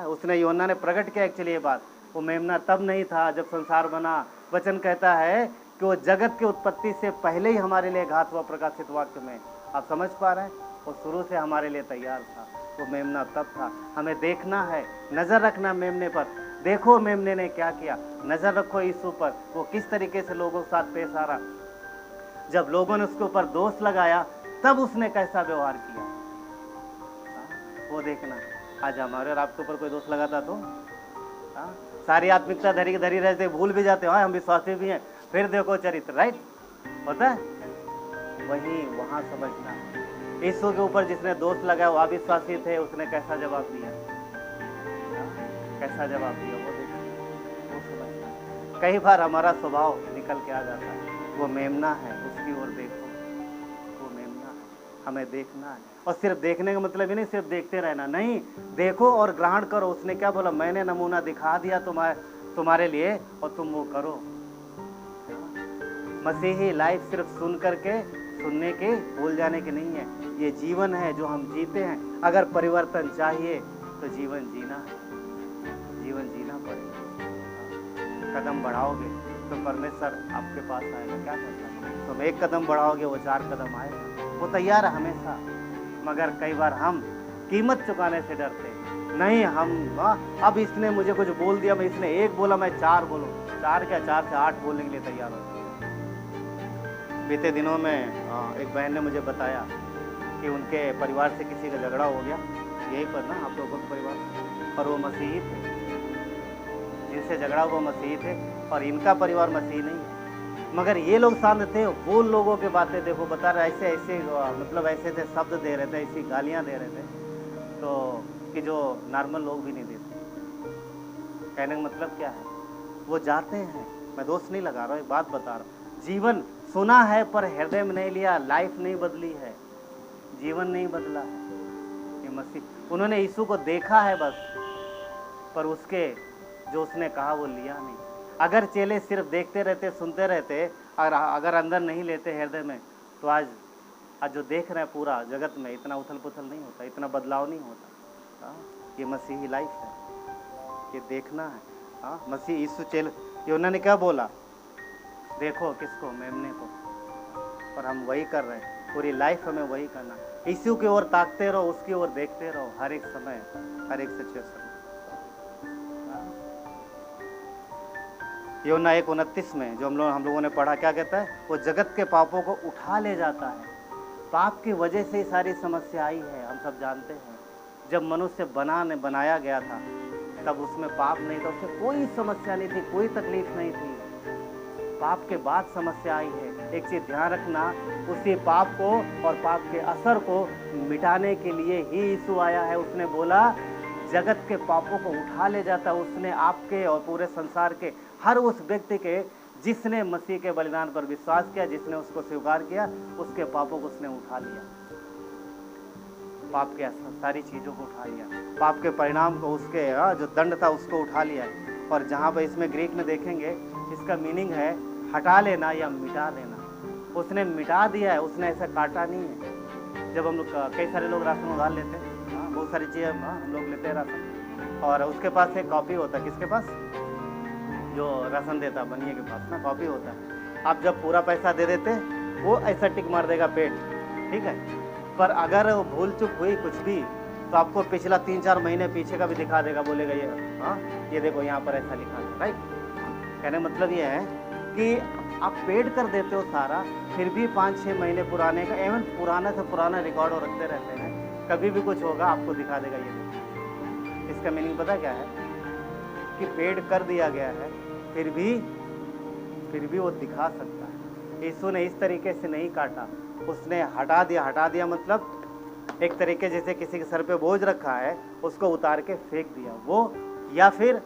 उसने यूहन्ना ने प्रकट किया एक्चुअली ये बात। वो मेमना तब नहीं था जब संसार बना। वचन कहता है कि वो जगत की उत्पत्ति से पहले ही हमारे लिए घात हुआ, प्रकाशित वाक्य में। आप समझ पा रहे हैं? वो शुरू से हमारे लिए तैयार था। वो मेमना तब था। हमें देखना है, नजर रखना मेमने पर। देखो मेमने ने क्या किया, नजर रखो यीशु पर, वो किस तरीके से लोगों के साथ पेश आ रहा। जब लोगों ने उसके ऊपर दोष लगाया तब उसने कैसा व्यवहार किया, वो देखना। आज हमारे और आपके ऊपर कोई दोष लगाता तो सारी आत्मिकता धरी रहते, भूल भी जाते हो, हम विश्वासी भी हैं, फिर देखो चरित्र, राइट होता है। वही वहां समझना। यीशु के ऊपर जिसने दोष लगाया वो अविश्वासी थे, उसने कैसा जवाब दिया, कैसा जवाब दिया, वो देखो, वो समझना। कई बार हमारा स्वभाव निकल के आ जाता है, वो मेमना है, उसकी ओर देखो, वो मेमना है, हमें देखना है। और सिर्फ देखने का मतलब ही नहीं सिर्फ देखते रहना, नहीं, देखो और ग्रहण करो। उसने क्या बोला? मैंने नमूना दिखा दिया तुम्हारे लिए और तुम वो करो। मसीही लाइफ सिर्फ सुन करके, सुनने के, भूल जाने के नहीं है। ये जीवन है जो हम जीते हैं। अगर परिवर्तन चाहिए तो जीवन जीना है, जीवन जीना पड़ेगा। कदम बढ़ाओगे तो परमेश्वर आपके पास आएगा। क्या करता? तुम एक कदम बढ़ाओगे, वो 4 कदम आएगा। वो तैयार है हमेशा। मगर कई बार हम कीमत चुकाने से डरते हैं। नहीं, हम अब इसने मुझे कुछ बोल दिया, मैं इसने 1 बोला मैं 4 बोलूं। 4 क्या, 4 से 8 बोलने के लिए तैयार हो। बीते दिनों में एक बहन ने मुझे बताया कि उनके परिवार से किसी का झगड़ा हो गया, यहीं पर ना आप लोगों के परिवार, और वो मसीही थे, जिनसे झगड़ा वो मसीही थे और इनका परिवार मसीही नहीं है। मगर ये लोग शांत थे, वो लोगों की बातें देखो बता रहे, ऐसे ऐसे मतलब ऐसे थे, शब्द दे रहे थे, ऐसी गालियाँ दे रहे थे तो कि जो नॉर्मल लोग भी नहीं देते। कहने का मतलब क्या है, वो जाते हैं, मैं दोष नहीं लगा रहा हूँ, एक बात बता रहा हूँ। जीवन सुना है पर हृदय में नहीं लिया, लाइफ नहीं बदली है, जीवन नहीं बदला है। ये मसीह, उन्होंने यीशु को देखा है बस, पर उसके जो उसने कहा वो लिया नहीं। अगर चेले सिर्फ देखते रहते, सुनते रहते, और अगर अंदर नहीं लेते हृदय में, तो आज जो देख रहे हैं पूरा जगत में इतना उथल पुथल नहीं होता, इतना बदलाव नहीं होता। ये मसीही लाइफ है, ये देखना है। मसीह यीशु चेले, ये उन्होंने क्या बोला, देखो किसको, मेमने को, और हम वही कर रहे हैं, पूरी लाइफ हमें वही करना। यीशु की ओर ताकते रहो, उसकी ओर देखते रहो हर एक समय, हर एक सिचुएशन। यूहन्ना 1:29 में जो हम लोगों ने पढ़ा, क्या कहता है, वो जगत के पापों को उठा ले जाता है। पाप की वजह से ही सारी समस्या आई है, हम सब जानते हैं। जब मनुष्य बनाया गया था तब उसमें पाप नहीं था, उसमें कोई समस्या नहीं थी, कोई तकलीफ नहीं थी। पाप के बाद समस्या आई है। एक चीज ध्यान रखना, उसी पाप को और पाप के असर को मिटाने के लिए ही यीशु आया है। उसने बोला जगत के पापों को उठा ले जाता। उसने आपके और पूरे संसार के हर उस व्यक्ति के जिसने मसीह के बलिदान पर विश्वास किया, जिसने उसको स्वीकार किया, उसके पापों को उसने उठा लिया, पाप के सारी चीज़ों को उठा लिया, पाप के परिणाम को, उसके जो दंड था उसको उठा लिया। और जहाँ पर इसमें ग्रीक में देखेंगे, इसका मीनिंग है हटा लेना या मिटा देना। उसने मिटा दिया है, उसने ऐसा काटा नहीं है। जब हम लोग, कई सारे लोग राशन उधार लेते हैं, बहुत सारी चीज़ें हम लोग लेते हैं राशन, और उसके पास एक कॉपी होता है, किसके पास, जो राशन देता है बनिए के पास ना कॉपी होता है। आप जब पूरा पैसा दे देते, वो ऐसा टिक मार देगा पेट, ठीक है। पर अगर वो भूल चूक हुई कुछ भी, तो आपको पिछला 3-4 महीने पीछे का भी दिखा देगा, बोलेगा ये देखो यहाँ पर ऐसा लिखा है, राइट। कहने मतलब ये है कि आप पेड कर देते हो सारा, फिर भी 5-6 महीने पुराने का, एवं पुराना से पुराना रिकॉर्ड और रखते रहते हैं। कभी भी कुछ होगा आपको दिखा देगा ये देखो। इसका मीनिंग पता क्या है, कि पेड कर दिया गया है, फिर भी वो दिखा सकता है। यीशु ने इस तरीके से नहीं काटा, उसने हटा दिया मतलब एक तरीके जैसे किसी के सर पे बोझ रखा है, उसको उतार के फेंक दिया वो, या फिर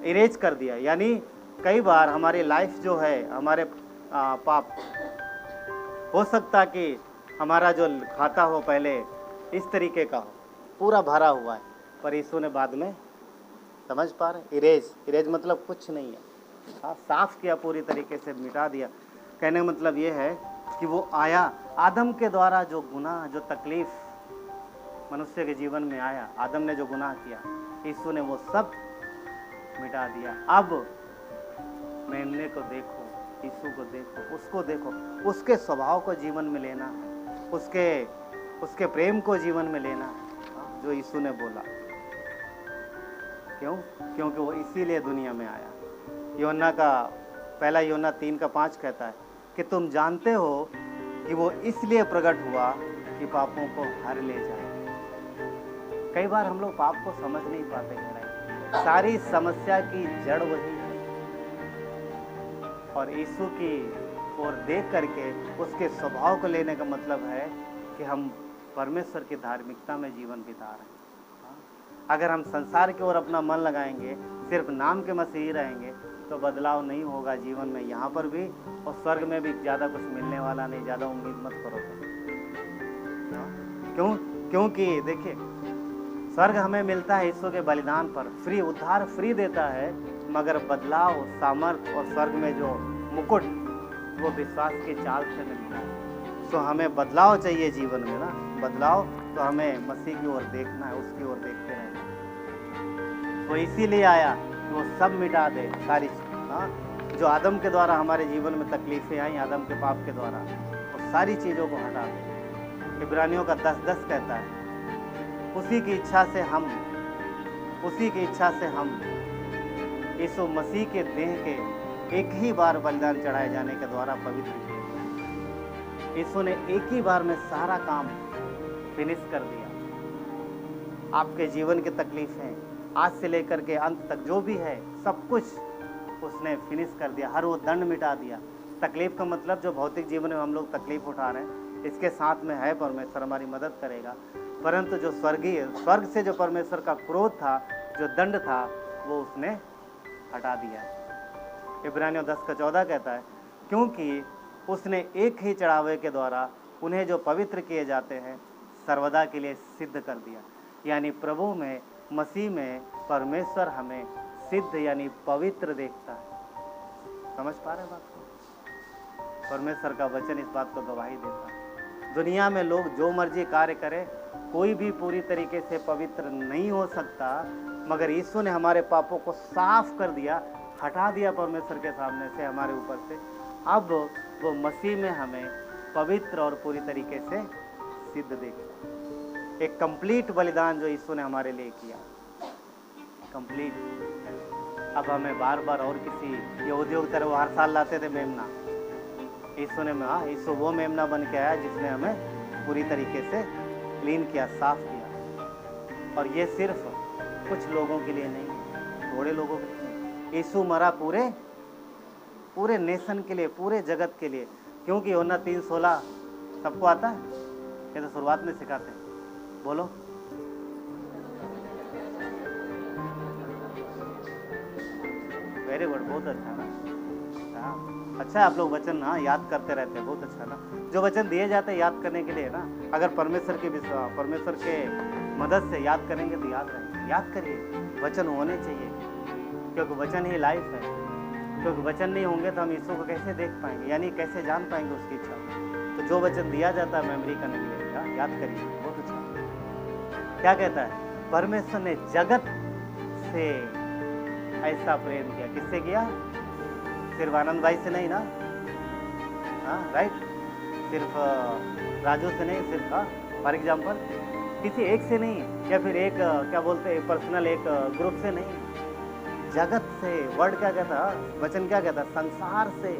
इरेज कर दिया। यानी कई बार हमारी लाइफ जो है, हमारे पाप, हो सकता कि हमारा जो खाता हो पहले इस तरीके का हो, पूरा भरा हुआ है, पर यीशु ने बाद में, समझ पा रहे, इरेज मतलब कुछ नहीं है, साफ किया, पूरी तरीके से मिटा दिया। कहने का मतलब ये है कि वो आया, आदम के द्वारा जो गुनाह, जो तकलीफ मनुष्य के जीवन में आया, आदम ने जो गुनाह किया, यीशु ने वो सब मिटा दिया। अब मेमने को देखो, यीशु को देखो, उसको देखो, उसके स्वभाव को जीवन में लेना है, उसके प्रेम को जीवन में लेना है, जो यीशु ने बोला। क्यों? क्योंकि वो इसीलिए दुनिया में आया। यूहन्ना का पहला यूहन्ना 3:5 कहता है कि तुम जानते हो कि वो इसलिए प्रकट हुआ कि पापों को हर ले जाए। कई बार हम लोग पाप को समझ नहीं पाते हैं, सारी समस्या की जड़ वही है। और यीशु की ओर देख करके उसके स्वभाव को लेने का मतलब है कि हम परमेश्वर की धार्मिकता में जीवन बिता रहे हैं। अगर हम संसार की ओर अपना मन लगाएंगे, सिर्फ नाम के मसीही रहेंगे, तो बदलाव नहीं होगा जीवन में, यहाँ पर भी और स्वर्ग में भी ज़्यादा कुछ मिलने वाला नहीं। ज़्यादा उम्मीद मत करो। क्योंकि देखिए, स्वर्ग हमें मिलता है यीशु के बलिदान पर, फ्री उद्धार फ्री देता है, मगर बदलाव, सामर्थ और स्वर्ग में जो मुकुट, वो विश्वास की चाल से मिलता है। तो हमें बदलाव चाहिए जीवन में ना, बदलाव तो हमें मसीह की ओर देखना है, उसकी ओर देखते रहना है। वो इसीलिए आया कि वो सब मिटा दे, सारी जो आदम के द्वारा हमारे जीवन में तकलीफें आई, आदम के पाप के द्वारा, वो सारी चीज़ों को हटा दे। इब्रानियों का 10:10 कहता है, उसी की इच्छा से हम यीशु मसीह के देह के एक ही बार बलिदान चढ़ाए जाने के द्वारा पवित्र किए। यीशु ने एक ही बार में सारा काम फिनिश कर दिया। आपके जीवन की तकलीफें आज से लेकर के अंत तक जो भी है सब कुछ उसने फिनिश कर दिया, हर वो दंड मिटा दिया। तकलीफ का मतलब जो भौतिक जीवन में हम लोग तकलीफ उठा रहे हैं, इसके साथ में है परमेश्वर हमारी मदद करेगा, परंतु जो स्वर्ग से जो परमेश्वर का क्रोध था, जो दंड था, वो उसने हटा दिया। इब्रानियों 10:14 कहता है, क्योंकि उसने एक ही चढ़ावे के द्वारा उन्हें जो पवित्र किए जाते हैं सर्वदा के लिए सिद्ध कर दिया। यानी प्रभु में, मसीह में परमेश्वर हमें सिद्ध यानी पवित्र देखता है। समझ पा रहे हैं बात को? परमेश्वर का वचन इस बात को गवाही देता है। दुनिया में लोग जो मर्जी कार्य करें, कोई भी पूरी तरीके से पवित्र नहीं हो सकता, मगर यीशु ने हमारे पापों को साफ कर दिया, हटा दिया परमेश्वर के सामने से, हमारे ऊपर से। अब वो मसीह में हमें पवित्र और पूरी तरीके से सिद्ध देखता। एक कंप्लीट बलिदान जो यीशु ने हमारे लिए किया, कंप्लीट। अब हमें बार बार और किसी यहूदियों की तरह वो हर साल लाते थे मेमना, यीशु ने यीशु वो मेमना बन के आया जिसने हमें पूरी तरीके से क्लीन किया, साफ किया। और ये सिर्फ कुछ लोगों के लिए नहीं, थोड़े लोगों के लिए नहीं। यीशु मरा पूरे नेशन के लिए, पूरे जगत के लिए। क्योंकि यूहन्ना 3:16 सबको आता है, ये तो शुरुआत में सिखाते हैं। बोलो, वेरी गुड, बहुत अच्छा ना। हाँ, अच्छा है आप लोग वचन याद करते रहते हैं, बहुत अच्छा ना। जो वचन दिए जाते हैं याद करने के लिए ना, अगर परमेश्वर के मदद से याद करेंगे तो याद रहेंगे। याद करिए, वचन होने चाहिए, क्योंकि वचन ही लाइफ है। क्योंकि वचन नहीं होंगे तो हम यीशु को कैसे देख पाएंगे, यानी कैसे जान पाएंगे उसकी इच्छा। तो जो वचन दिया जाता है मेमोरी करने के लिए, याद करिए, बहुत अच्छा। क्या कहता है? परमेश्वर ने जगत से ऐसा प्रेम किया। किससे किया? सिर्फ आनंद भाई से नहीं ना, हाँ राइट, सिर्फ राजू से नहीं, सिर्फ फॉर एग्जाम्पल किसी एक से नहीं, या फिर एक क्या बोलते हैं पर्सनल एक ग्रुप से नहीं, जगत से। वर्ड क्या कहता, वचन क्या कहता? संसार से,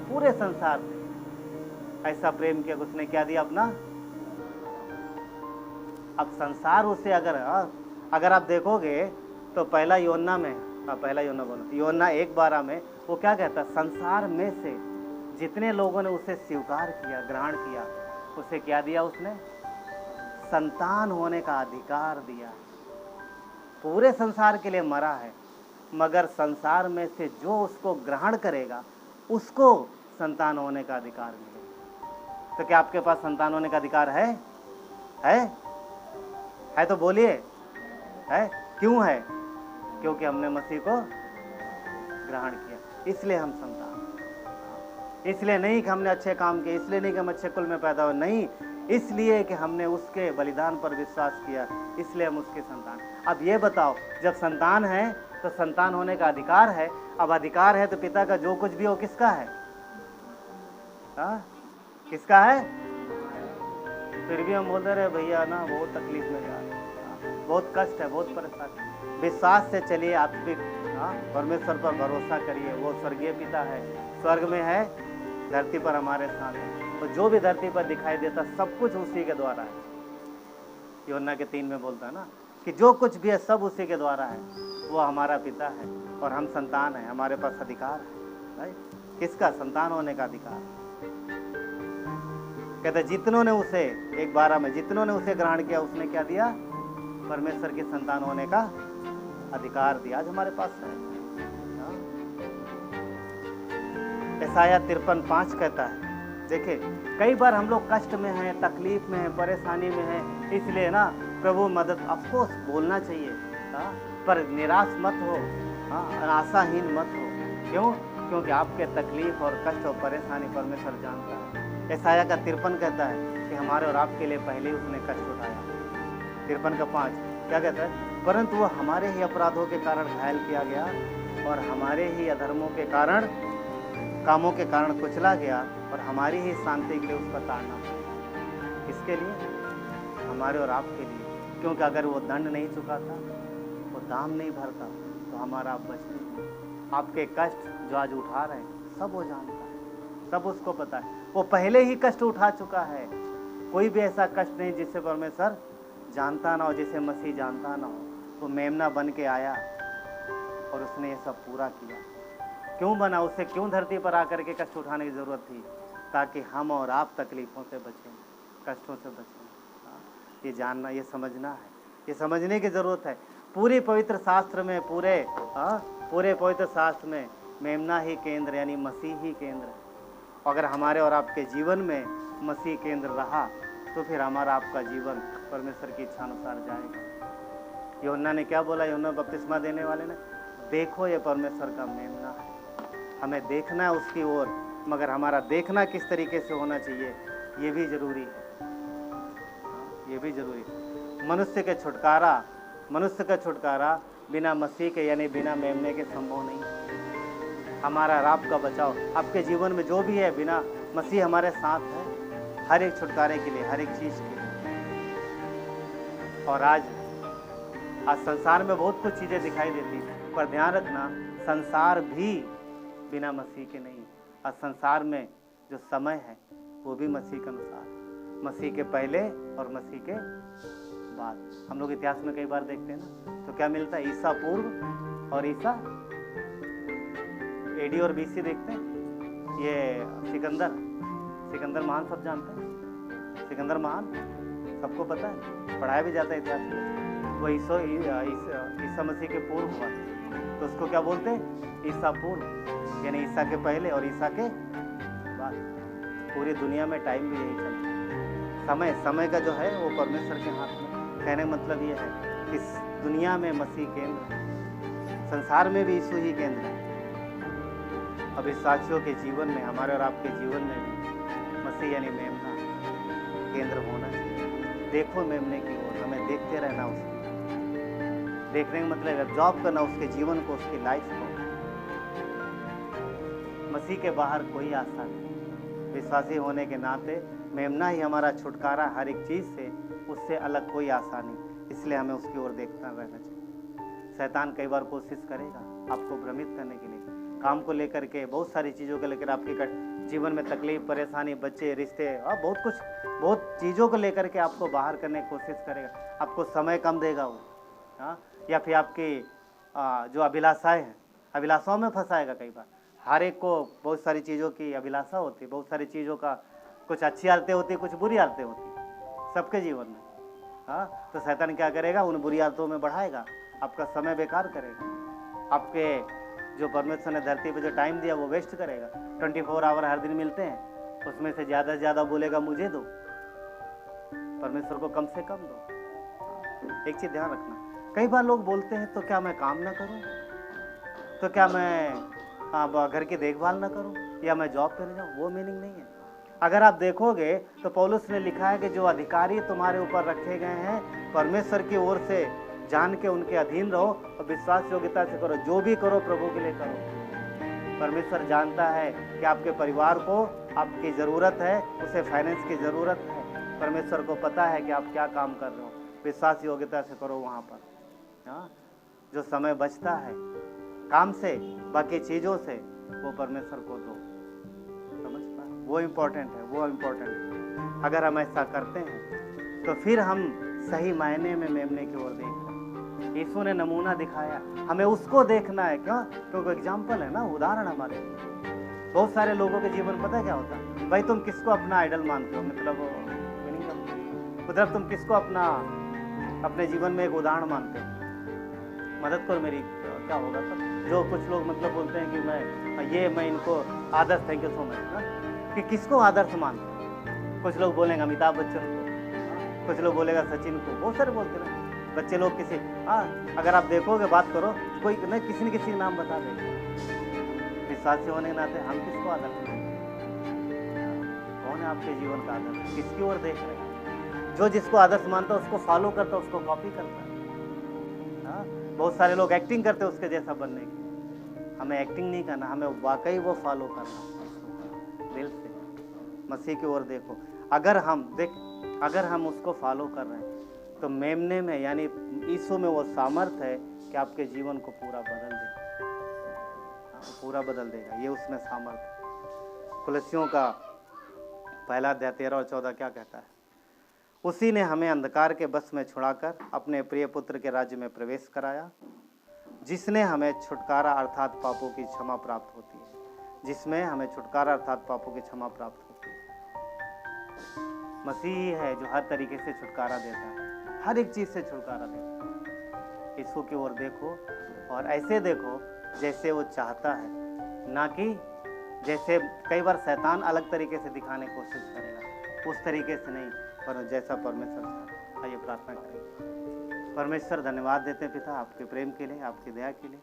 पूरे संसार से ऐसा प्रेम किया उसने। क्या दिया? अपना। अब संसार उसे अगर आप देखोगे तो पहला यूहन्ना में, यूहन्ना 1:12 में वो क्या कहता? संसार में से जितने लोगों ने उसे स्वीकार किया, ग्रहण किया, उसे क्या दिया? उसने संतान होने का अधिकार दिया। पूरे संसार के लिए मरा है, मगर संसार में से जो उसको ग्रहण करेगा उसको संतान होने का अधिकार मिलेगा। तो क्या आपके पास संतान होने का अधिकार है? है तो बोलिए, है। क्यों है? क्योंकि हमने मसीह को ग्रहण किया, इसलिए हम संतान। इसलिए नहीं कि हमने अच्छे काम किए, इसलिए नहीं कि हम अच्छे कुल में पैदा हुए, नहीं, इसलिए कि हमने उसके बलिदान पर विश्वास किया, इसलिए हम उसके संतान। अब ये बताओ, जब संतान है तो संतान होने का अधिकार है। अब अधिकार है तो पिता का जो कुछ भी हो किसका है? किसका है? फिर भी हम बोलते रहे भैया ना बहुत तकलीफ में जा रहे हैं, बहुत कष्ट है, बहुत परेशानी। विश्वास से चलिए, आत्मिक परमेश्वर पर भरोसा करिए। वो स्वर्गीय पिता है, स्वर्ग में है, धरती पर हमारे साथ है। तो जो भी धरती पर दिखाई देता सब कुछ उसी के द्वारा है। यूहन्ना के 3 में बोलता है ना कि जो कुछ भी है सब उसी के द्वारा है। वो हमारा पिता है और हम संतान हैं, हमारे पास अधिकार है। राइट? किसका? संतान होने का अधिकार। कहते जितनों ने उसे, 1:12 में, जितनों ने उसे ग्रहण किया उसने क्या दिया? परमेश्वर के संतान होने का अधिकार दिया। आज हमारे पास है। यशायाह 53:5 कहता है, देखिए कई बार हम लोग कष्ट में हैं, तकलीफ में हैं, परेशानी में हैं, इसलिए ना प्रभु मदद अफकोर्स बोलना चाहिए, पर निराश मत हो, आशाहीन मत हो। क्यों? क्योंकि आपके तकलीफ और कष्ट और परेशानी परमेश्वर जानता है। यशायाह का 53 कहता है कि हमारे और आपके लिए पहले ही उसने कष्ट उठाया। 53:5 क्या कहता है? परंतु वो हमारे ही अपराधों के कारण घायल किया गया और हमारे ही अधर्मों के कारण, कामों के कारण कुचला गया और हमारी ही शांति के लिए उसका ताड़ना पड़ा। किसके लिए? हमारे और आपके लिए। क्योंकि अगर वो दंड नहीं चुकाता, वो दाम नहीं भरता, तो हमारा आप बचते नहीं। आपके कष्ट जो आज उठा रहे हैं सब वो जानता है, सब उसको पता है। वो पहले ही कष्ट उठा चुका है। कोई भी ऐसा कष्ट नहीं जिसे परमेश्वर जानता ना हो, जिसे मसीह जानता ना हो। वो मेमना बन के आया और उसने ये सब पूरा किया। क्यों बना? उसे क्यों धरती पर आकर के कष्ट उठाने की ज़रूरत थी? ताकि हम और आप तकलीफ़ों से बचें, कष्टों से बचें। ये जानना, ये समझना है, ये समझने की ज़रूरत है। पूरी पवित्र शास्त्र में, पूरे पवित्र शास्त्र में मेमना ही केंद्र यानी मसीह ही केंद्र है। अगर हमारे और आपके जीवन में मसीह केंद्र रहा तो फिर हमारा आपका जीवन परमेश्वर की इच्छा अनुसार जाएगा। यूहन्ना ने क्या बोला? यूहन्ना बपतिस्मा देने वाले ने, देखो ये परमेश्वर का मेमना है। हमें देखना है उसकी ओर, मगर हमारा देखना किस तरीके से होना चाहिए ये भी ज़रूरी है। ये भी ज़रूरी है। मनुष्य का छुटकारा बिना मसीह के यानी बिना मेमने के संभव नहीं। हमारा और आपका बचाव आपके जीवन में जो भी है, बिना मसीह हमारे साथ है हर एक छुटकारे के लिए, हर एक चीज़ के लिए। और आज संसार में बहुत कुछ चीज़ें दिखाई देती, पर ध्यान रखना संसार भी बिना मसीह के नहीं। और संसार में जो समय है वो भी मसीह के अनुसार, मसीह के पहले और मसीह के बाद। हम लोग इतिहास में कई बार देखते हैं ना, तो क्या मिलता है? ईसा पूर्व और ईसा एडी और बीसी देखते हैं। ये सिकंदर महान सब जानते हैं। सिकंदर महान सबको पता है, पढ़ाया भी जाता है इतिहास में। वो ईसा मसीह के पूर्व हुआ, तो उसको क्या बोलते हैं? ईसा पूर्व यानी ईसा के पहले और ईसा के बाद। पूरी दुनिया में टाइम भी यही चलता है। समय का जो है वो परमेश्वर के हाथ में। कहने का मतलब ये है कि इस दुनिया में मसीह केंद्र है, संसार में भी यीशु ही केंद्र है। अब इस साथियों के जीवन में, हमारे और आपके जीवन में भी मसीह यानी मेमना केंद्र होना चाहिए। देखो मेमने की ओर, हमें देखते रहना उसको। देखने का मतलब ऑब्जॉर्व करना उसके जीवन को, उसकी लाइफ को। मसीह के बाहर कोई आशा नहीं। विश्वासी होने के नाते मेमना ही हमारा छुटकारा हर एक चीज़ से, उससे अलग कोई आशा नहीं। इसलिए हमें उसकी ओर देखता रहना चाहिए। शैतान कई बार कोशिश करेगा आपको भ्रमित करने के लिए, काम को लेकर के, बहुत सारी चीज़ों को लेकर, आपके जीवन में तकलीफ, परेशानी, बच्चे, रिश्ते और बहुत चीज़ों को लेकर के आपको बाहर करने की कोशिश करेगा। आपको समय कम देगा वो, या फिर आपकी जो अभिलाषाएँ हैं, अभिलाषाओं में फंसाएगा। कई बार हर एक को बहुत सारी चीज़ों की अभिलाषा होती है, बहुत सारी चीज़ों का, कुछ अच्छी आदतें होती, कुछ बुरी आदतें होती सबके जीवन में। तो शैतान क्या करेगा? उन बुरी आदतों में बढ़ाएगा, आपका समय बेकार करेगा, आपके जो परमेश्वर ने धरती पे जो टाइम दिया वो वेस्ट करेगा। 24 आवर हर दिन मिलते हैं, उसमें से ज़्यादा से ज़्यादा बोलेगा मुझे दो, परमेश्वर को कम से कम दो। एक चीज़ ध्यान रखना, कई बार लोग बोलते हैं तो क्या मैं काम ना करूं, तो क्या मैं घर की देखभाल ना करूं, या मैं जॉब पे नहीं जाऊं। वो मीनिंग नहीं है। अगर आप देखोगे तो पौलुस ने लिखा है कि जो अधिकारी तुम्हारे ऊपर रखे गए हैं परमेश्वर की ओर से जान के उनके अधीन रहो और विश्वास योग्यता से करो। जो भी करो प्रभु के लिए करो। परमेश्वर जानता है कि आपके परिवार को आपकी ज़रूरत है, उसे फाइनेंस की ज़रूरत है। परमेश्वर को पता है कि आप क्या काम कर रहे हो। विश्वास योग्यता से करो वहाँ पर। जो समय बचता है काम से, बाकी चीज़ों से, वो परमेश्वर को दो। समझ पाए? वो इम्पोर्टेंट है, वो इम्पोर्टेंट है। अगर हम ऐसा करते हैं तो फिर हम सही मायने में मेमने की ओर देख रहे हैं। यीशु ने नमूना दिखाया, हमें उसको देखना है। क्यों? क्योंकि एग्जाम्पल है ना, उदाहरण हमारे। बहुत सारे लोगों के जीवन पता क्या होता है? भाई तुम किसको अपना आइडल मानते हो? मतलब तुम किसको अपने जीवन में एक उदाहरण मानते हो? मदद करो मेरी, क्या होगा सर? जो कुछ लोग मतलब बोलते हैं कि मैं इनको आदर्श, थैंक यू सो मच, कि किसको आदर्श मानते हैं? कुछ लोग बोलेंगे अमिताभ बच्चन को, कुछ लोग बोलेगा सचिन को, बहुत सारे बोलते हैं। बच्चे लोग किसी अगर आप देखोगे, बात करो, कोई न किसी का नाम बता देगा। विश्वासी होने के नाते हम किसको आदर्श मानते हैं? कौन है आपके जीवन का आदर्श? किसकी ओर देख रहे हैं? जो जिसको आदर्श मानता है उसको फॉलो करता है, उसको कॉपी करता है। बहुत सारे लोग एक्टिंग करते हैं उसके जैसा बनने की। हमें एक्टिंग नहीं करना, हमें वाकई वो फॉलो करना दिल से। मसीह की ओर देखो। अगर हम उसको फॉलो कर रहे हैं तो मेमने में यानी यीशु में वो सामर्थ है कि आपके जीवन को पूरा बदल देगा। पूरा बदल देगा, ये उसमें सामर्थ है। कुलस्सियों का पहला अध्याय 13 और 14 क्या कहता है? उसी ने हमें अंधकार के बस में छुड़ाकर अपने प्रिय पुत्र के राज्य में प्रवेश कराया, जिसने हमें छुटकारा अर्थात पापों की क्षमा प्राप्त होती है। जिसमें हमें छुटकारा अर्थात पापों की क्षमा प्राप्त होती है। मसीह है जो हर तरीके से छुटकारा देता है, हर एक चीज़ से छुटकारा देता है। यीशु की ओर देखो और ऐसे देखो जैसे वो चाहता है, ना कि जैसे कई बार शैतान अलग तरीके से दिखाने की कोशिश करेगा, उस तरीके से नहीं, पर जैसा परमेश्वर चाहता है। आइए प्रार्थना करें। परमेश्वर धन्यवाद देते हैं पिता आपके प्रेम के लिए, आपकी दया के लिए,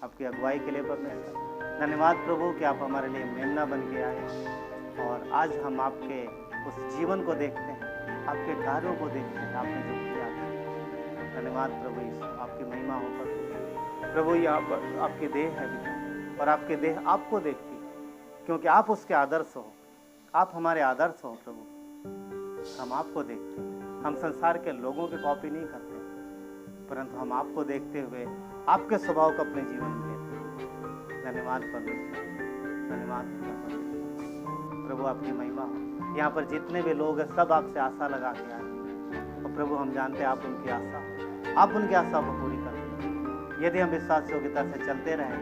आपकी अगुवाई के लिए। परमेश्वर धन्यवाद प्रभु कि आप हमारे लिए मेमना बन के आए और आज हम आपके उस जीवन को देखते हैं, आपके कार्यों को देखते हैं, आपने जो किया। धन्यवाद प्रभु यीशु, आपकी महिमा हो प्रभु। ये आपकी देह है पिता और आपकी देह आपको देखती है, क्योंकि आप उसके आदर्श हो, आप हमारे आदर्श हो प्रभु। हम आपको देखते हैं, हम संसार के लोगों की कॉपी नहीं करते, परंतु हम आपको देखते हुए आपके स्वभाव को अपने जीवन में लेते हैं। धन्यवाद परमेश्वर, धन्यवाद प्रभु, आपकी महिमा हो। यहाँ पर जितने भी लोग हैं सब आपसे आशा लगा के आए और प्रभु हम जानते हैं आप उनकी आशा को पूरी करते हैं। यदि हम विश्वास योग्यता से चलते रहें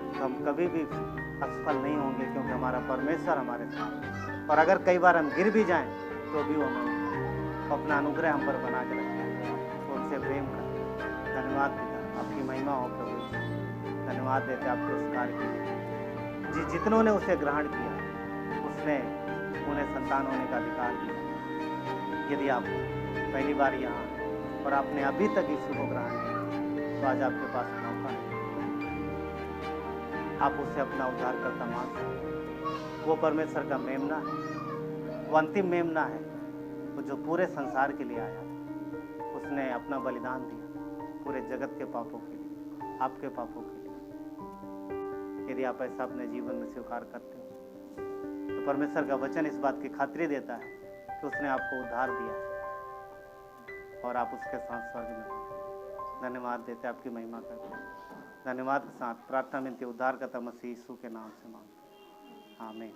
तो हम कभी भी असफल नहीं होंगे, क्योंकि हमारा परमेश्वर हमारे साथ है। और अगर कई बार हम गिर भी जाएं तो भी वो हमें अपना अनुग्रह हम पर बना के रखें, तो उनसे प्रेम करें। धन्यवाद पिता, आपकी महिमा हो प्रभु। धन्यवाद देते आपके उस कार्य के लिए। जितनों ने उसे ग्रहण किया उसने उन्हें संतान होने का अधिकार दिया। यदि आप पहली बार यहाँ और आपने अभी तक यीशु को ग्रहण किया तो आज आपके पास मौका है, आप उसे अपना उद्धारकर्ता मान सकते। वो परमेश्वर का मेमना है, वो अंतिम मेमना है, वो जो पूरे संसार के लिए आया। उसने अपना बलिदान दिया पूरे जगत के पापों के लिए, आपके पापों के लिए। यदि आप ऐसा अपने जीवन में स्वीकार करते हो तो परमेश्वर का वचन इस बात की खातिरी देता है कि उसने आपको उद्धार दिया और आप उसके साथ स्वर्ग में हो। धन्यवाद देते, आपकी महिमा करते हैं। धन्यवाद के साथ प्रार्थना मिलती है उद्धारकर्ता मसीह यीशु के नाम से मांगते हैं, आमीन।